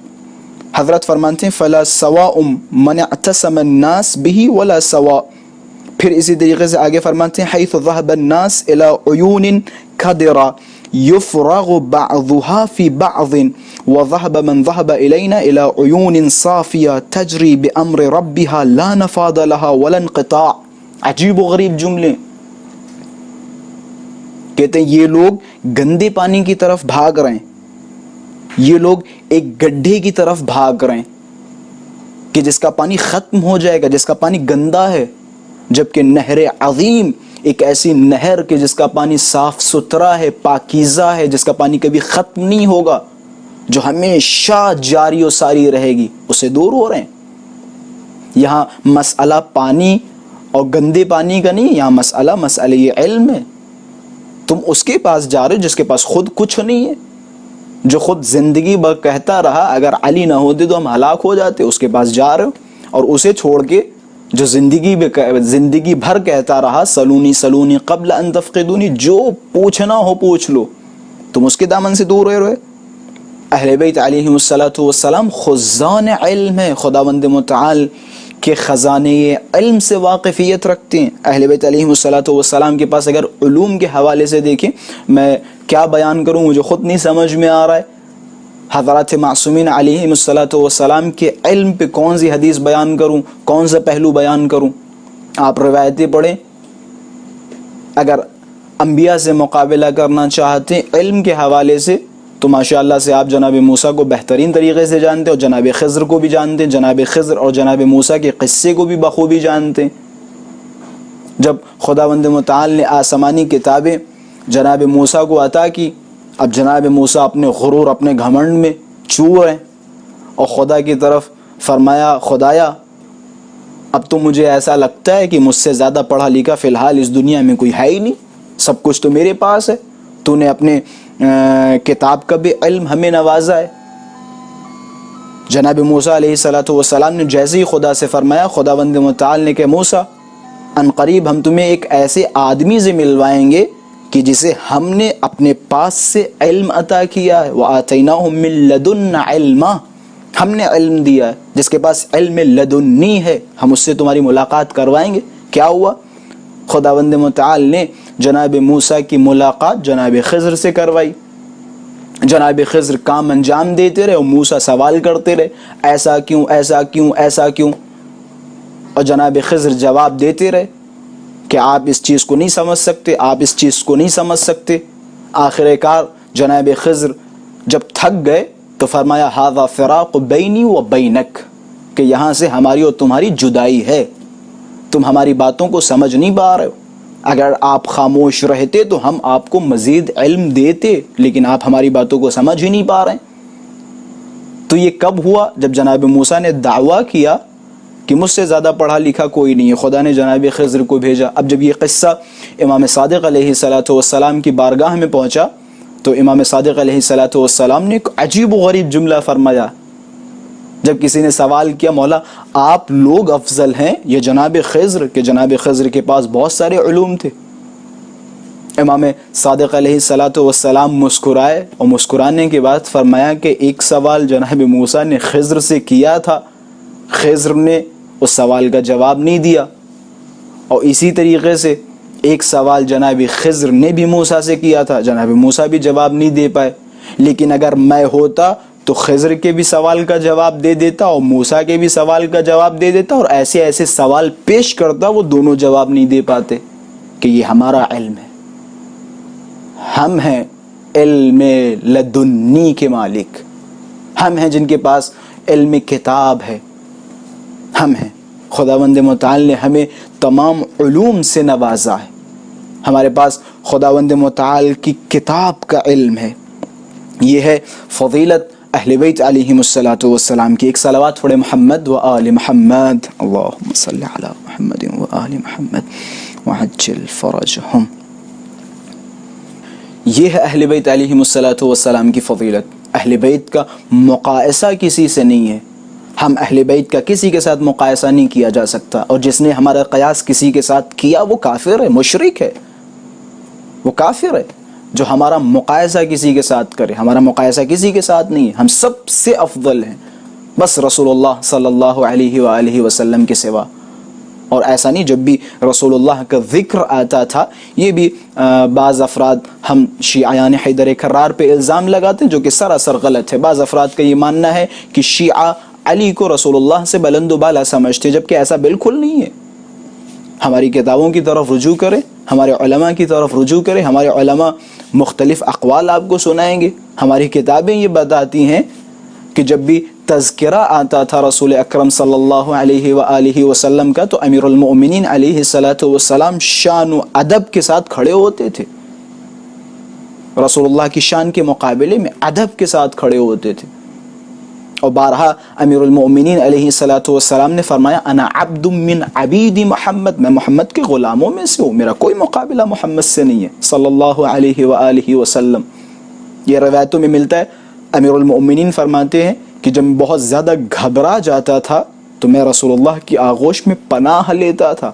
حضرت فرماتے ہیں فلا سواء من اعتصم الناس به ولا سواء، پھر اسی طریقے سے آگے فرماتے ہیں حیث ذهب الناس الى عیون کدرا یفرغ بعضها في بعض وذهب من ذهب إلينا إلى عيون صافية تجري بأمر ربها لا نفاذ لها ولا انقطاع۔ عجیب و غریب جملے، کہتے ہیں یہ لوگ گندے پانی کی طرف بھاگ رہے ہیں، یہ لوگ ایک گڈھے کی طرف بھاگ رہے ہیں کہ جس کا پانی ختم ہو جائے گا، جس کا پانی گندا ہے، جبکہ نہر عظیم ایک ایسی نہر کہ جس کا پانی صاف ستھرا ہے، پاکیزہ ہے، جس کا پانی کبھی ختم نہیں ہوگا۔ جو ہمیشہ جاری و ساری رہے گی، اسے دور ہو رہے ہیں۔ یہاں مسئلہ پانی اور گندے پانی کا نہیں، یہاں مسئلہ یہ علم ہے۔ تم اس کے پاس جا رہے ہو جس کے پاس خود کچھ نہیں ہے، جو خود زندگی بھر کہتا رہا اگر علی نہ ہوتے تو ہم ہلاک ہو جاتے، اس کے پاس جا رہے ہو، اور اسے چھوڑ کے جو زندگی بھر کہتا رہا سلونی سلونی قبل ان تفقدونی، جو پوچھنا ہو پوچھ لو، تم اس کے دامن سے دور رہے۔ اہل بیت علیہم الصلوۃ والسلام خزان علم ہے، خداوند متعال کے خزانے علم سے واقفیت رکھتے ہیں۔ اہل بیت علیہم الصلوۃ والسلام کے پاس اگر علوم کے حوالے سے دیکھیں، میں کیا بیان کروں، مجھے خود نہیں سمجھ میں آ رہا ہے۔ حضرات معصومین علیہم الصلوۃ والسلام کے علم پہ کون سی حدیث بیان کروں، کون سا پہلو بیان کروں؟ آپ روایتیں پڑھیں، اگر انبیاء سے مقابلہ کرنا چاہتے ہیں علم کے حوالے سے تو ماشاءاللہ سے آپ جناب موسیٰ کو بہترین طریقے سے جانتے ہیں، اور جناب خضر کو بھی جانتے ہیں، جناب خضر اور جناب موسیٰ کے قصے کو بھی بخوبی جانتے ہیں۔ جب خداوند متعال نے آسمانی کتابیں جناب موسیٰ کو عطا کی، اب جناب موسیٰ اپنے غرور، اپنے گھمنڈ میں چور ہیں، اور خدا کی طرف فرمایا خدایا اب تو مجھے ایسا لگتا ہے کہ مجھ سے زیادہ پڑھا لکھا فی الحال اس دنیا میں کوئی ہے ہی نہیں، سب کچھ تو میرے پاس ہے، تو نے اپنے کتاب کا بھی علم ہمیں نوازا ہے۔ جناب موسیٰ علیہ الصلوۃ والسلام نے جیسے ہی خدا سے فرمایا، خداوند متعال نے کہ موسیٰ ان قریب ہم تمہیں ایک ایسے آدمی سے ملوائیں گے کہ جسے ہم نے اپنے پاس سے علم عطا کیا ہے، وَآتَيْنَاهُم مِّن لَّدُنَّا عِلْمًا، ہم نے علم دیا ہے، جس کے پاس علم لدنی ہے، ہم اس سے تمہاری ملاقات کروائیں گے۔ کیا ہوا؟ خداوند متعال نے جناب موسیٰ کی ملاقات جناب خضر سے کروائی۔ جناب خضر کام انجام دیتے رہے اور موسیٰ سوال کرتے رہے، ایسا کیوں، ایسا کیوں، ایسا کیوں، اور جناب خضر جواب دیتے رہے کہ آپ اس چیز کو نہیں سمجھ سکتے، آپ اس چیز کو نہیں سمجھ سکتے۔ آخر کار جناب خضر جب تھک گئے تو فرمایا ھذا فراق بینی و بینک، کہ یہاں سے ہماری اور تمہاری جدائی ہے، تم ہماری باتوں کو سمجھ نہیں پا رہے ہو، اگر آپ خاموش رہتے تو ہم آپ کو مزید علم دیتے، لیکن آپ ہماری باتوں کو سمجھ ہی نہیں پا رہے ہیں۔ تو یہ کب ہوا؟ جب جناب موسیٰ نے دعویٰ کیا کہ مجھ سے زیادہ پڑھا لکھا کوئی نہیں ہے، خدا نے جناب خضر کو بھیجا۔ اب جب یہ قصہ امام صادق علیہ الصلوۃ والسلام کی بارگاہ میں پہنچا تو امام صادق علیہ الصلوۃ والسلام نے ایک عجیب و غریب جملہ فرمایا۔ جب کسی نے سوال کیا مولا آپ لوگ افضل ہیں یہ جناب خضر، کہ جناب خضر کے پاس بہت سارے علوم تھے، امام صادق علیہ الصلوۃ والسلام مسکرائے، اور مسکرانے کے بعد فرمایا کہ ایک سوال جناب موسیٰ نے خضر سے کیا تھا، خضر نے اس سوال کا جواب نہیں دیا، اور اسی طریقے سے ایک سوال جناب خضر نے بھی موسیٰ سے کیا تھا، جناب موسیٰ بھی جواب نہیں دے پائے، لیکن اگر میں ہوتا تو خضر کے بھی سوال کا جواب دے دیتا اور موسیٰ کے بھی سوال کا جواب دے دیتا، اور ایسے ایسے سوال پیش کرتا، وہ دونوں جواب نہیں دے پاتے، کہ یہ ہمارا علم ہے، ہم ہیں علم لدنی کے مالک، ہم ہیں جن کے پاس علم کتاب ہے، ہم ہیں، خداوند متعال نے ہمیں تمام علوم سے نوازا ہے، ہمارے پاس خداوند متعال کی کتاب کا علم ہے۔ یہ ہے فضیلت اہل بیت علیہم الصلوۃ والسلام کی۔ ایک صلوات پڑھے محمد و آل محمد، اللہم صلی علی محمد و آل محمد وعجل فرجہم۔ یہ ہے اہل بیت علیہم الصلوۃ والسلام کی فضیلت۔ اہل بیت کا مقایسہ کسی سے نہیں ہے، ہم اہل بیت کا کسی کے ساتھ مقایسہ نہیں کیا جا سکتا، اور جس نے ہمارا قیاس کسی کے ساتھ کیا وہ کافر ہے، مشرک ہے، وہ کافر ہے۔ جو ہمارا مقایسہ کسی کے ساتھ کرے، ہمارا مقایسہ کسی کے ساتھ نہیں ہے، ہم سب سے افضل ہیں، بس رسول اللہ صلی اللہ علیہ وآلہ وسلم کے سوا۔ اور ایسا نہیں، جب بھی رسول اللہ کا ذکر آتا تھا، یہ بھی بعض افراد ہم شیعیان حیدر کرار پہ الزام لگاتے ہیں، جو کہ سراسر غلط ہے۔ بعض افراد کا یہ ماننا ہے کہ شیعہ علی کو رسول اللہ سے بلند و بالا سمجھتے، جبکہ ایسا بالکل نہیں ہے۔ ہماری کتابوں کی طرف رجوع کریں، ہمارے علماء کی طرف رجوع کریں، ہمارے علماء مختلف اقوال آپ کو سنائیں گے۔ ہماری کتابیں یہ بتاتی ہیں کہ جب بھی تذکرہ آتا تھا رسول اکرم صلی اللہ علیہ وآلہ وسلم کا، تو امیر المؤمنین علیہ الصلوۃ والسلام شان و ادب کے ساتھ کھڑے ہوتے تھے، رسول اللہ کی شان کے مقابلے میں ادب کے ساتھ کھڑے ہوتے تھے. اور بارہا امیر المؤمنین علیہ الصلوۃ والسلام نے فرمایا انا عبد من عبید محمد، میں محمد کے غلاموں میں سے ہوں، میرا کوئی مقابلہ محمد سے نہیں ہے صلی اللہ علیہ وآلہ وسلم. یہ روایتوں میں ملتا ہے. امیر المؤمنین فرماتے ہیں کہ جب میں بہت زیادہ گھبرا جاتا تھا تو میں رسول اللہ کی آغوش میں پناہ لیتا تھا.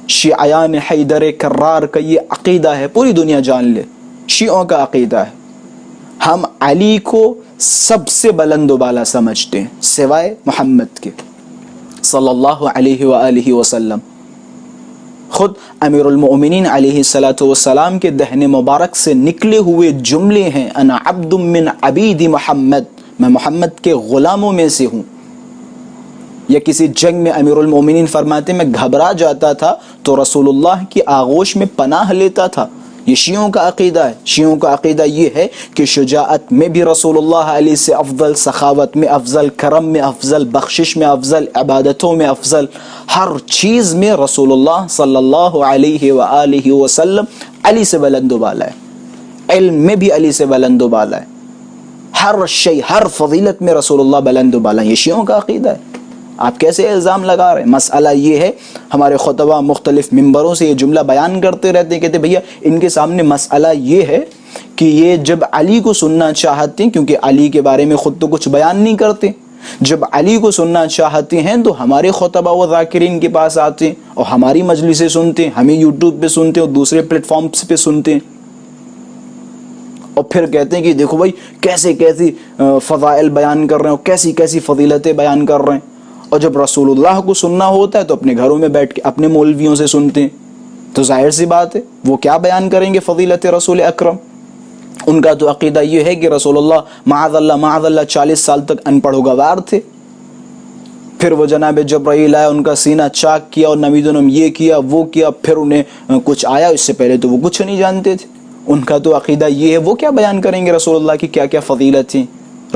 شیعیان حیدر کرار کا یہ عقیدہ ہے، پوری دنیا جان لے، شیعوں کا عقیدہ ہے. ہم علی کو سب سے بلند و بالا سمجھتے ہیں سوائے محمد کے صلی اللہ علیہ وآلہ وسلم. خود امیر المؤمنین علیہ الصلوۃ والسلام کے دہن مبارک سے نکلے ہوئے جملے ہیں انا عبد من عبید محمد، میں محمد کے غلاموں میں سے ہوں. یا کسی جنگ میں امیر المؤمنین فرماتے میں گھبرا جاتا تھا تو رسول اللہ کی آغوش میں پناہ لیتا تھا. یہ شیعوں کا عقیدہ ہے. شیعوں کا عقیدہ یہ ہے کہ شجاعت میں بھی رسول اللہ علیہ سے افضل، سخاوت میں افضل، کرم میں افضل، بخشش میں افضل، عبادتوں میں افضل، ہر چیز میں رسول اللہ صلی اللہ علیہ وآلہ وسلم علی سے بلند و بالا ہے. علم میں بھی علی سے بلند و بالا ہے. ہر شیء، ہر فضیلت میں رسول اللہ بلند و بالا ہے. یہ شیعوں کا عقیدہ ہے. آپ کیسے الزام لگا رہے ہیں؟ مسئلہ یہ ہے، ہمارے خطبہ مختلف ممبروں سے یہ جملہ بیان کرتے رہتے ہیں، کہتے ہیں بھیا ان کے سامنے مسئلہ یہ ہے کہ یہ جب علی کو سننا چاہتے ہیں، کیونکہ علی کے بارے میں خود تو کچھ بیان نہیں کرتے، جب علی کو سننا چاہتے ہیں تو ہمارے خطبہ و ذاکرین کے پاس آتے ہیں اور ہماری مجلسیں سنتے ہیں، ہمیں یوٹیوب پہ سنتے ہیں اور دوسرے پلیٹ فارمز پہ سنتے ہیں، اور پھر کہتے ہیں کہ دیکھو بھائی کیسے کیسی فضائل بیان کر رہے ہیں اور کیسی کیسی فضیلتیں بیان کر رہے ہیں. اور جب رسول اللہ کو سننا ہوتا ہے تو اپنے گھروں میں بیٹھ کے اپنے مولویوں سے سنتے ہیں. تو ظاہر سی بات ہے وہ کیا بیان کریں گے فضیلت رسول اکرم. ان کا تو عقیدہ یہ ہے کہ رسول اللہ معاذ اللہ 40 سال تک ان پڑھ و گوار تھے. پھر وہ جناب جبرائیل آیا، ان کا سینہ چاک کیا اور نوید انہم یہ کیا وہ کیا، پھر انہیں کچھ آیا، اس سے پہلے تو وہ کچھ نہیں جانتے تھے. ان کا تو عقیدہ یہ ہے، وہ کیا بیان کریں گے رسول اللہ کی کیا کیا فضیلت تھیں،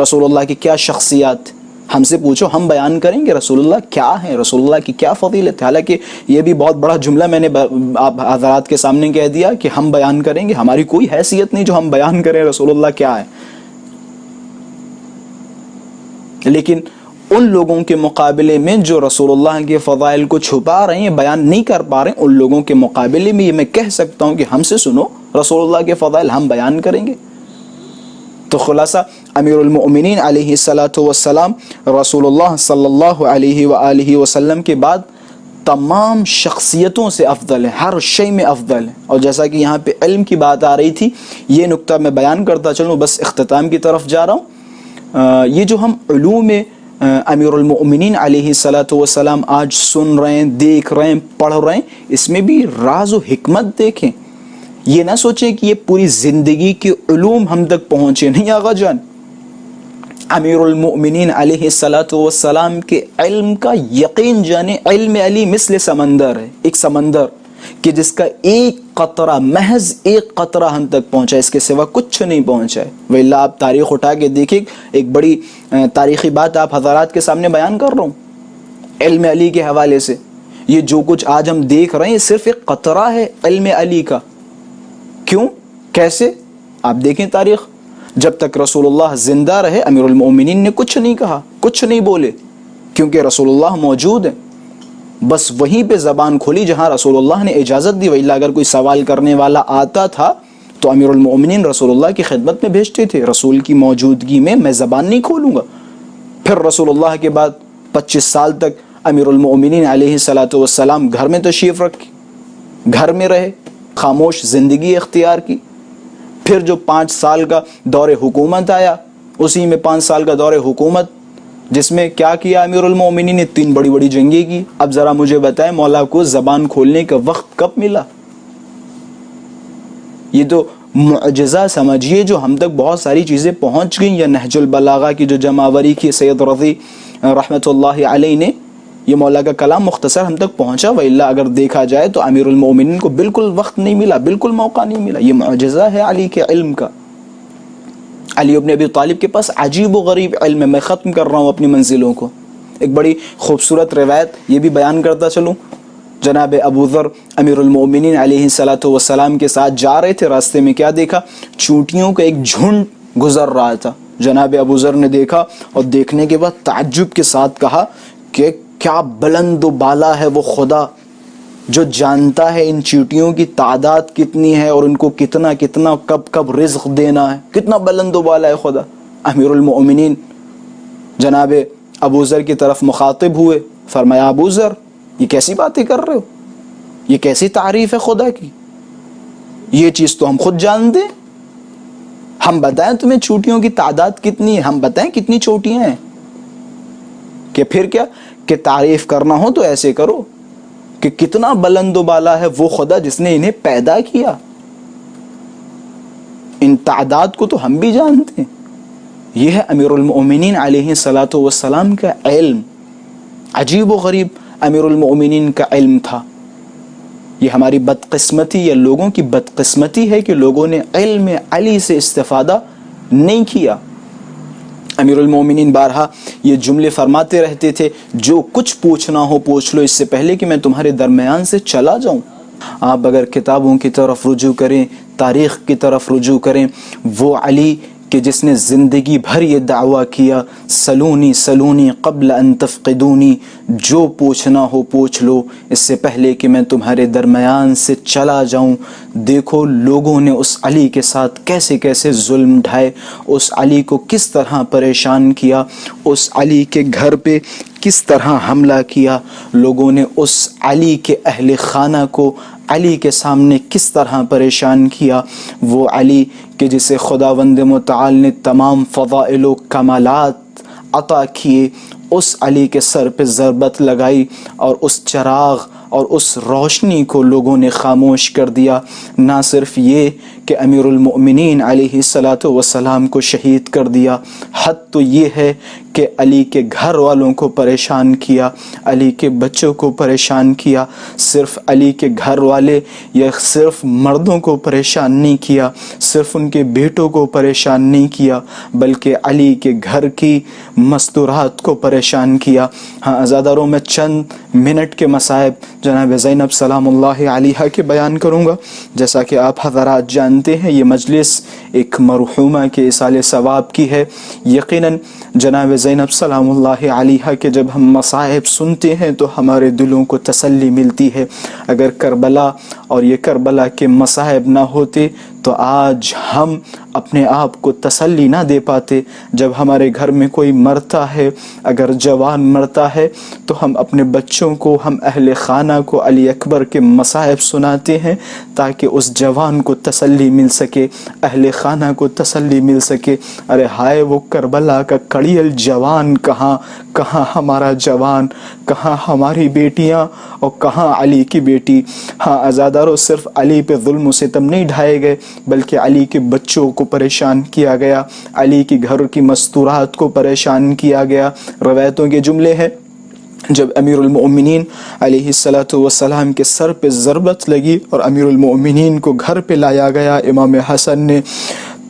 رسول اللہ کی کیا شخصیات. ہم سے پوچھو، ہم بیان کریں گے رسول اللہ کیا ہے، رسول اللہ کی کیا فضیلت ہے. حالانکہ یہ بھی بہت بڑا جملہ میں نے آپ حضرات کے سامنے کہہ دیا کہ ہم بیان کریں گے. ہماری کوئی حیثیت نہیں جو ہم بیان کریں رسول اللہ کیا ہے. لیکن ان لوگوں کے مقابلے میں جو رسول اللہ کے فضائل کو چھپا رہے ہیں، بیان نہیں کر پا رہے ہیں، ان لوگوں کے مقابلے میں یہ میں کہہ سکتا ہوں کہ ہم سے سنو رسول اللہ کے فضائل، ہم بیان کریں گے. تو خلاصہ امیر المؤمنین علیہ الصلوۃ والسلام رسول اللہ صلی اللہ علیہ وآلہ وسلم کے بعد تمام شخصیتوں سے افضل ہے، ہر شے میں افضل ہے. اور جیسا کہ یہاں پہ علم کی بات آ رہی تھی، یہ نقطہ میں بیان کرتا چلوں، بس اختتام کی طرف جا رہا ہوں. یہ جو ہم علوم امیر المؤمنین علیہ الصلوۃ والسلام آج سن رہے ہیں، دیکھ رہے ہیں، پڑھ رہے ہیں، اس میں بھی راز و حکمت دیکھیں. یہ نہ سوچیں کہ یہ پوری زندگی کے علوم ہم تک پہنچے نہیں. آقا جان امیر المؤمنین علیہ الصلوۃ والسلام کے علم کا یقین جانیں. علم علی مثل سمندر ہے، ایک سمندر کہ جس کا ایک قطرہ، محض ایک قطرہ ہم تک پہنچا، اس کے سوا کچھ نہیں پہنچا ہے. وَإِلَّا آپ تاریخ اٹھا کے دیکھیں، ایک بڑی تاریخی بات آپ حضرات کے سامنے بیان کر رہا ہوں علم علی کے حوالے سے. یہ جو کچھ آج ہم دیکھ رہے ہیں صرف ایک قطرہ ہے علم علی کا. کیوں؟ کیسے؟ آپ دیکھیں تاریخ. جب تک رسول اللہ زندہ رہے امیر المؤمنین نے کچھ نہیں کہا، کچھ نہیں بولے، کیونکہ رسول اللہ موجود ہیں. بس وہیں پہ زبان کھولی جہاں رسول اللہ نے اجازت دی. وإلا اگر کوئی سوال کرنے والا آتا تھا تو امیر المؤمنین رسول اللہ کی خدمت میں بھیجتے تھے، رسول کی موجودگی میں زبان نہیں کھولوں گا. پھر رسول اللہ کے بعد 25 سال تک امیر المؤمنین علیہ الصلوۃ والسلام گھر میں تشریف رکھے، گھر میں رہے، خاموش زندگی اختیار کی. پھر جو 5 سال کا دور حکومت آیا، اسی میں 5 سال کا دور حکومت جس میں کیا کیا امیر المؤمنین نے 3 بڑی بڑی جنگیں کی. اب ذرا مجھے بتائیں مولا کو زبان کھولنے کا وقت کب ملا؟ یہ تو معجزہ سمجھیے جو ہم تک بہت ساری چیزیں پہنچ گئیں. یا نہج البلاغہ کی جو جمعوری کی سید رضی رحمۃ اللہ علیہ نے، یہ مولا کا کلام مختصر ہم تک پہنچا. وإلا اگر دیکھا جائے تو امیر المؤمنین کو بالکل وقت نہیں ملا، بالکل موقع نہیں ملا. یہ معجزہ ہے علی کے علم کا. علی ابن ابی طالب کے پاس عجیب و غریب علم ہے. میں ختم کر رہا ہوں اپنی منزلوں کو. ایک بڑی خوبصورت روایت یہ بھی بیان کرتا چلوں. جناب ابو ذر امیر المؤمنین علیہ الصلوۃ والسلام کے ساتھ جا رہے تھے، راستے میں کیا دیکھا؟ چونٹیوں کا ایک جھنڈ گزر رہا تھا۔ جناب ابو ذر نے دیکھا اور دیکھنے کے بعد تعجب کے ساتھ کہا کہ کیا بلند و بالا ہے وہ خدا جو جانتا ہے ان چیونٹیوں کی تعداد کتنی ہے اور ان کو کتنا کتنا کب کب رزق دینا ہے، کتنا بلند و بالا ہے خدا۔ امیر المؤمنین جناب ابو ذر کی طرف مخاطب ہوئے، فرمایا ابو ذر یہ کیسی باتیں کر رہے ہو، یہ کیسی تعریف ہے خدا کی؟ یہ چیز تو ہم خود جانتے ہیں، ہم بتائیں تمہیں چوٹیوں کی تعداد کتنی ہے، ہم بتائیں کتنی چوٹیاں ہیں؟ کہ پھر کیا کہ تعریف کرنا ہو تو ایسے کرو کہ کتنا بلند و بالا ہے وہ خدا جس نے انہیں پیدا کیا۔ ان تعداد کو تو ہم بھی جانتے ہیں۔ یہ ہے امیر المؤمنین علیہ الصلوۃ والسلام کا علم۔ عجیب و غریب امیر المؤمنین کا علم تھا۔ یہ ہماری بدقسمتی یا لوگوں کی بدقسمتی ہے کہ لوگوں نے علم علی سے استفادہ نہیں کیا۔ امیر المومنین بارہا یہ جملے فرماتے رہتے تھے، جو کچھ پوچھنا ہو پوچھ لو اس سے پہلے کہ میں تمہارے درمیان سے چلا جاؤں۔ آپ اگر کتابوں کی طرف رجوع کریں، تاریخ کی طرف رجوع کریں، وہ علی کہ جس نے زندگی بھر یہ دعویٰ کیا سلونی سلونی قبل ان تفقدونی، جو پوچھنا ہو پوچھ لو اس سے پہلے کہ میں تمہارے درمیان سے چلا جاؤں۔ دیکھو لوگوں نے اس علی کے ساتھ کیسے کیسے ظلم ڈھائے، اس علی کو کس طرح پریشان کیا، اس علی کے گھر پہ کس طرح حملہ کیا، لوگوں نے اس علی کے اہل خانہ کو علی کے سامنے کس طرح پریشان کیا۔ وہ علی کہ جسے خداوند متعال نے تمام فضائل و کمالات عطا کیے، اس علی کے سر پہ ضربت لگائی اور اس چراغ اور اس روشنی کو لوگوں نے خاموش کر دیا۔ نہ صرف یہ کہ امیر المؤمنین علیہ الصلوۃ والسلام کو شہید کر دیا، حد تو یہ ہے کہ علی کے گھر والوں کو پریشان کیا، علی کے بچوں کو پریشان کیا۔ صرف علی کے گھر والے یا صرف مردوں کو پریشان نہیں کیا، صرف ان کے بیٹوں کو پریشان نہیں کیا، بلکہ علی کے گھر کی مستورات کو پریشان کیا۔ ہاں عزاداروں میں چند منٹ کے مصائب جناب زینب سلام اللہ علیہا کے بیان کروں گا۔ جیسا کہ آپ حضرات جانتے ہیں یہ مجلس ایک مرحومہ کے ایصال ثواب کی ہے۔ یقیناً جناب زینب سلام اللہ علیہا کے جب ہم مصائب سنتے ہیں تو ہمارے دلوں کو تسلی ملتی ہے۔ اگر کربلا اور یہ کربلا کے مصائب نہ ہوتے تو آج ہم اپنے آپ کو تسلی نہ دے پاتے۔ جب ہمارے گھر میں کوئی مرتا ہے، اگر جوان مرتا ہے تو ہم اپنے بچوں کو، ہم اہل خانہ کو علی اکبر کے مصائب سناتے ہیں تاکہ اس جوان کو تسلی مل سکے، اہل خانہ کو تسلی مل سکے۔ ارے ہائے وہ کربلا کا کڑیل جوان کہاں، کہاں ہمارا جوان، کہاں ہماری بیٹیاں اور کہاں علی کی بیٹی۔ ہاں عزاداروں صرف علی پہ ظلم و ستم نہیں ڈھائے گئے بلکہ علی کے بچوں کو پریشان کیا گیا، علی کی گھر کی مستورات کو پریشان کیا گیا۔ روایتوں کے جملے ہیں جب امیر المؤمنین علیہ الصلوۃ والسلام کے سر پہ ضربت لگی اور امیر المؤمنین کو گھر پہ لایا گیا، امام حسن نے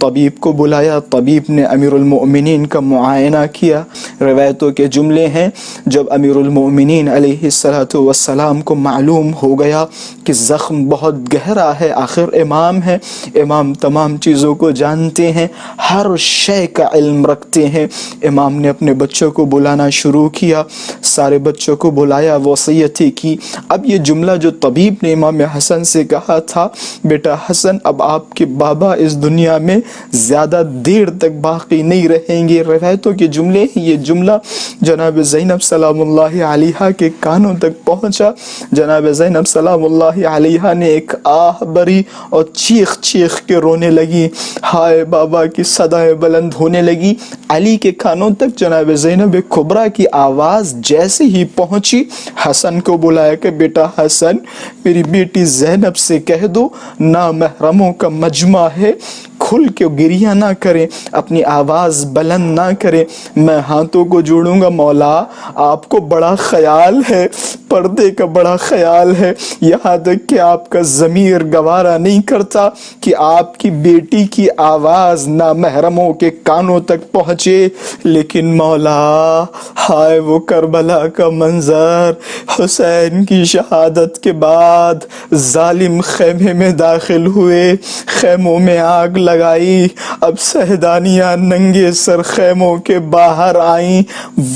طبیب کو بلایا، طبیب نے امیر المؤمنین کا معائنہ کیا۔ روایتوں کے جملے ہیں جب امیر المؤمنین علیہ الصلوۃ والسلام کو معلوم ہو گیا کہ زخم بہت گہرا ہے، آخر امام ہے، امام تمام چیزوں کو جانتے ہیں، ہر شے کا علم رکھتے ہیں، امام نے اپنے بچوں کو بلانا شروع کیا، سارے بچوں کو بلایا، وصیتیں کی۔ اب یہ جملہ جو طبیب نے امام حسن سے کہا تھا، بیٹا حسن اب آپ کے بابا اس دنیا میں زیادہ دیر تک باقی نہیں رہیں گے۔ روایتوں کے جملے یہ جملہ جناب زینب سلام اللہ علیہا کے کانوں تک پہنچا۔ جناب زینب سلام اللہ علیہا نے ایک آہ بری اور چیخ چیخ کے رونے لگی، ہائے بابا کی صدائیں بلند ہونے لگی۔ علی کے کانوں تک جناب زینب کبریٰ کی آواز جیسے ہی پہنچی، حسن کو بلایا کہ بیٹا حسن میری بیٹی زینب سے کہہ دو نامحرموں کا مجمع ہے، کھل کے گریہ نہ کریں، اپنی آواز بلند نہ کریں۔ میں ہاتھوں کو جوڑوں گا مولا، آپ کو بڑا خیال ہے، پردے کا بڑا خیال ہے، یہاں تک کہ آپ کا ضمیر گوارا نہیں کرتا کہ آپ کی بیٹی کی آواز نامحرموں کے کانوں تک پہنچے۔ لیکن مولا، ہائے وہ کربلا کا منظر، حسین کی شہادت کے بعد ظالم خیمے میں داخل ہوئے، خیموں میں آگ لگائی، اب سہدانیاں ننگے سر خیموں کے باہر آئیں،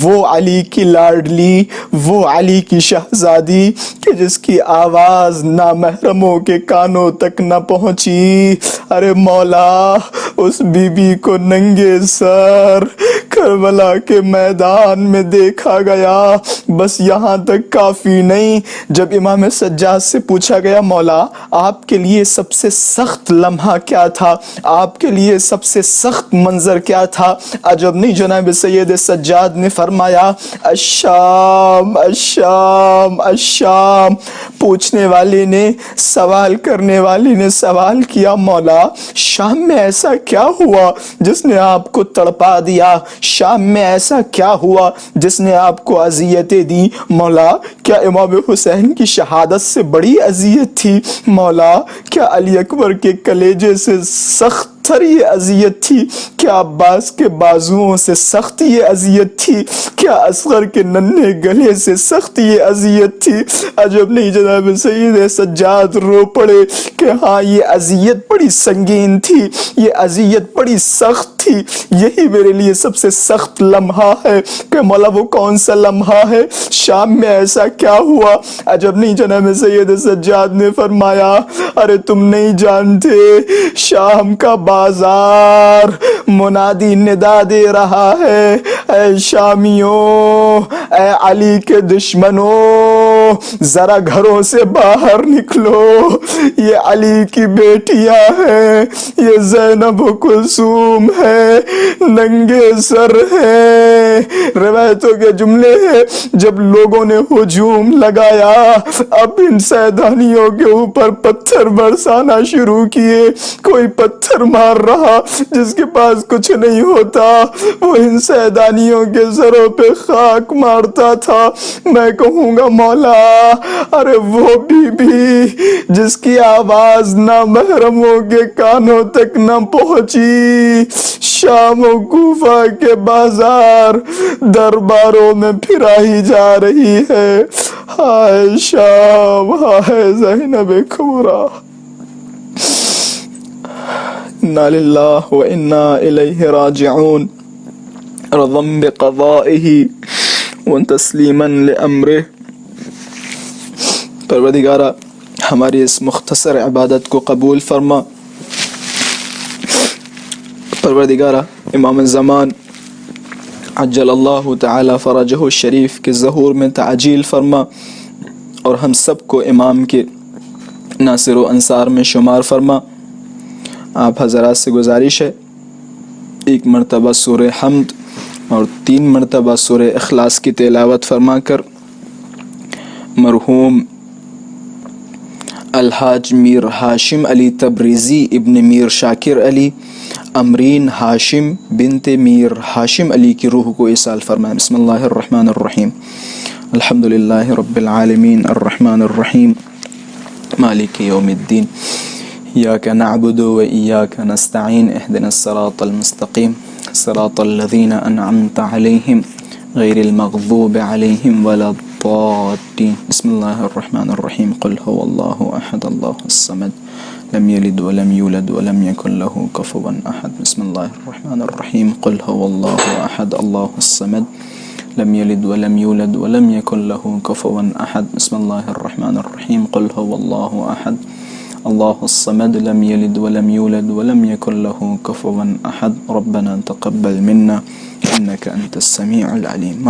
وہ علی کی لاڈلی، وہ علی کی شہزادی کہ جس کی آواز نامحرموں کے کانوں تک نہ پہنچی۔ ارے مولا، اس بی بی کو ننگے سر کربلا کے میدان میں دیکھا گیا۔ بس یہاں تک کافی نہیں، جب امام سجاد سے پوچھا گیا مولا آپ کے لیے سب سے سخت لمحہ کیا تھا، آپ کے لیے سب سے سخت منظر کیا تھا، عجب نہیں جناب سید سجاد نے فرمایا الشام الشام الشام۔ پوچھنے والے نے، سوال کرنے والے نے سوال کیا مولا شام میں ایسا کیا ہوا جس نے آپ کو تڑپا دیا، شام میں ایسا کیا ہوا جس نے آپ کو اذیتیں دی؟ مولا کیا امام حسین کی شہادت سے بڑی اذیت تھی؟ مولا کیا علی اکبر کے کلیجے سے سخت تر یہ اذیت تھی؟ کیا عباس کے بازوؤں سے سخت یہ اذیت تھی؟ کیا اصغر کے ننھے گلے سے سخت یہ اذیت تھی؟ عجب نہیں جناب سید سجاد رو پڑے کہ ہاں یہ اذیت بڑی سنگین تھی، یہ اذیت بڑی سخت تھی، یہی میرے لیے سب سے سخت لمحہ ہے۔ کہ مولا وہ کون سا لمحہ ہے؟ شام میں ایسا کیا ہوا؟ عجب نہیں جناب سید سجاد نے فرمایا ارے تم نہیں جانتے، شام کا بازار منادی ندا دے رہا ہے، اے شامیوں، اے علی کے دشمنوں، ذرا گھروں سے باہر نکلو، یہ علی کی بیٹیاں ہیں، یہ زینب و کلثوم ہے، ننگے سر ہے۔ روایتوں کے جملے ہیں جب لوگوں نے ہجوم لگایا، اب ان سیدانیوں کے اوپر پتھر برسانا شروع کیے، کوئی پتھر مار رہا جس کے پاس کچھ نہیں ہوتا وہ ان سیدانیوں کے سروں پہ خاک مارتا تھا۔ میں کہوں گا مولا ارے وہ بی بی جس کی آواز نہ محرموں کے کانوں تک نہ پہنچی، شام و کوفہ کے بازار درباروں میں پھرائی جا رہی ہے۔ ہائے شام، ہائے زینب کبریٰ، انا للہ و انا الیہ راجعون، رضا بقضائہ و تسلیما لامرہ۔ پروردگارہ ہماری اس مختصر عبادت کو قبول فرما۔ پروردگارہ امام الزمان عجل اللہ تعالی فرجہ الشریف کے ظہور میں تعجیل فرما، اور ہم سب کو امام کے ناصر و انصار میں شمار فرما۔ آپ حضرات سے گزارش ہے 1 مرتبہ سورہ حمد اور 3 مرتبہ سورہ اخلاص کی تلاوت فرما کر مرحوم الحاج میر ہاشم علی تبریزی ابن میر شاکر علی امرین ہاشم بنت میر ہاشم علی کی روح کو ایصال فرمائیں۔ بسم اللہ الرحمن الرحیم، الحمدللہ رب العالمین، الرحمن الرحیم، مالک یوم الدین، ایاک نعبد و ایاک نستعین، اہدنا الصراط المستقیم، صراط الذین انعمت علیہم غیر المغضوب علیہم ولا الضالین۔ بسم اللہ الرحمن الرحیم، قل هو اللہ احد اللہ الصمد لم یلد ولم یولد ولم یکن له کفوا احد۔ بسم اللہ الرحمن الرحیم، قل هو اللہ احد اللہ الصمد لم یلد ولم یولد ولم یکن له کفوا احد۔ بسم اللہ الرحمن الرحیم، قل هو اللہ احد اللہ الصمد لم یلد ولم یولد ولم یکن له کفوا احد۔ ربنا تقبل منا انک انت السمیع العلیم۔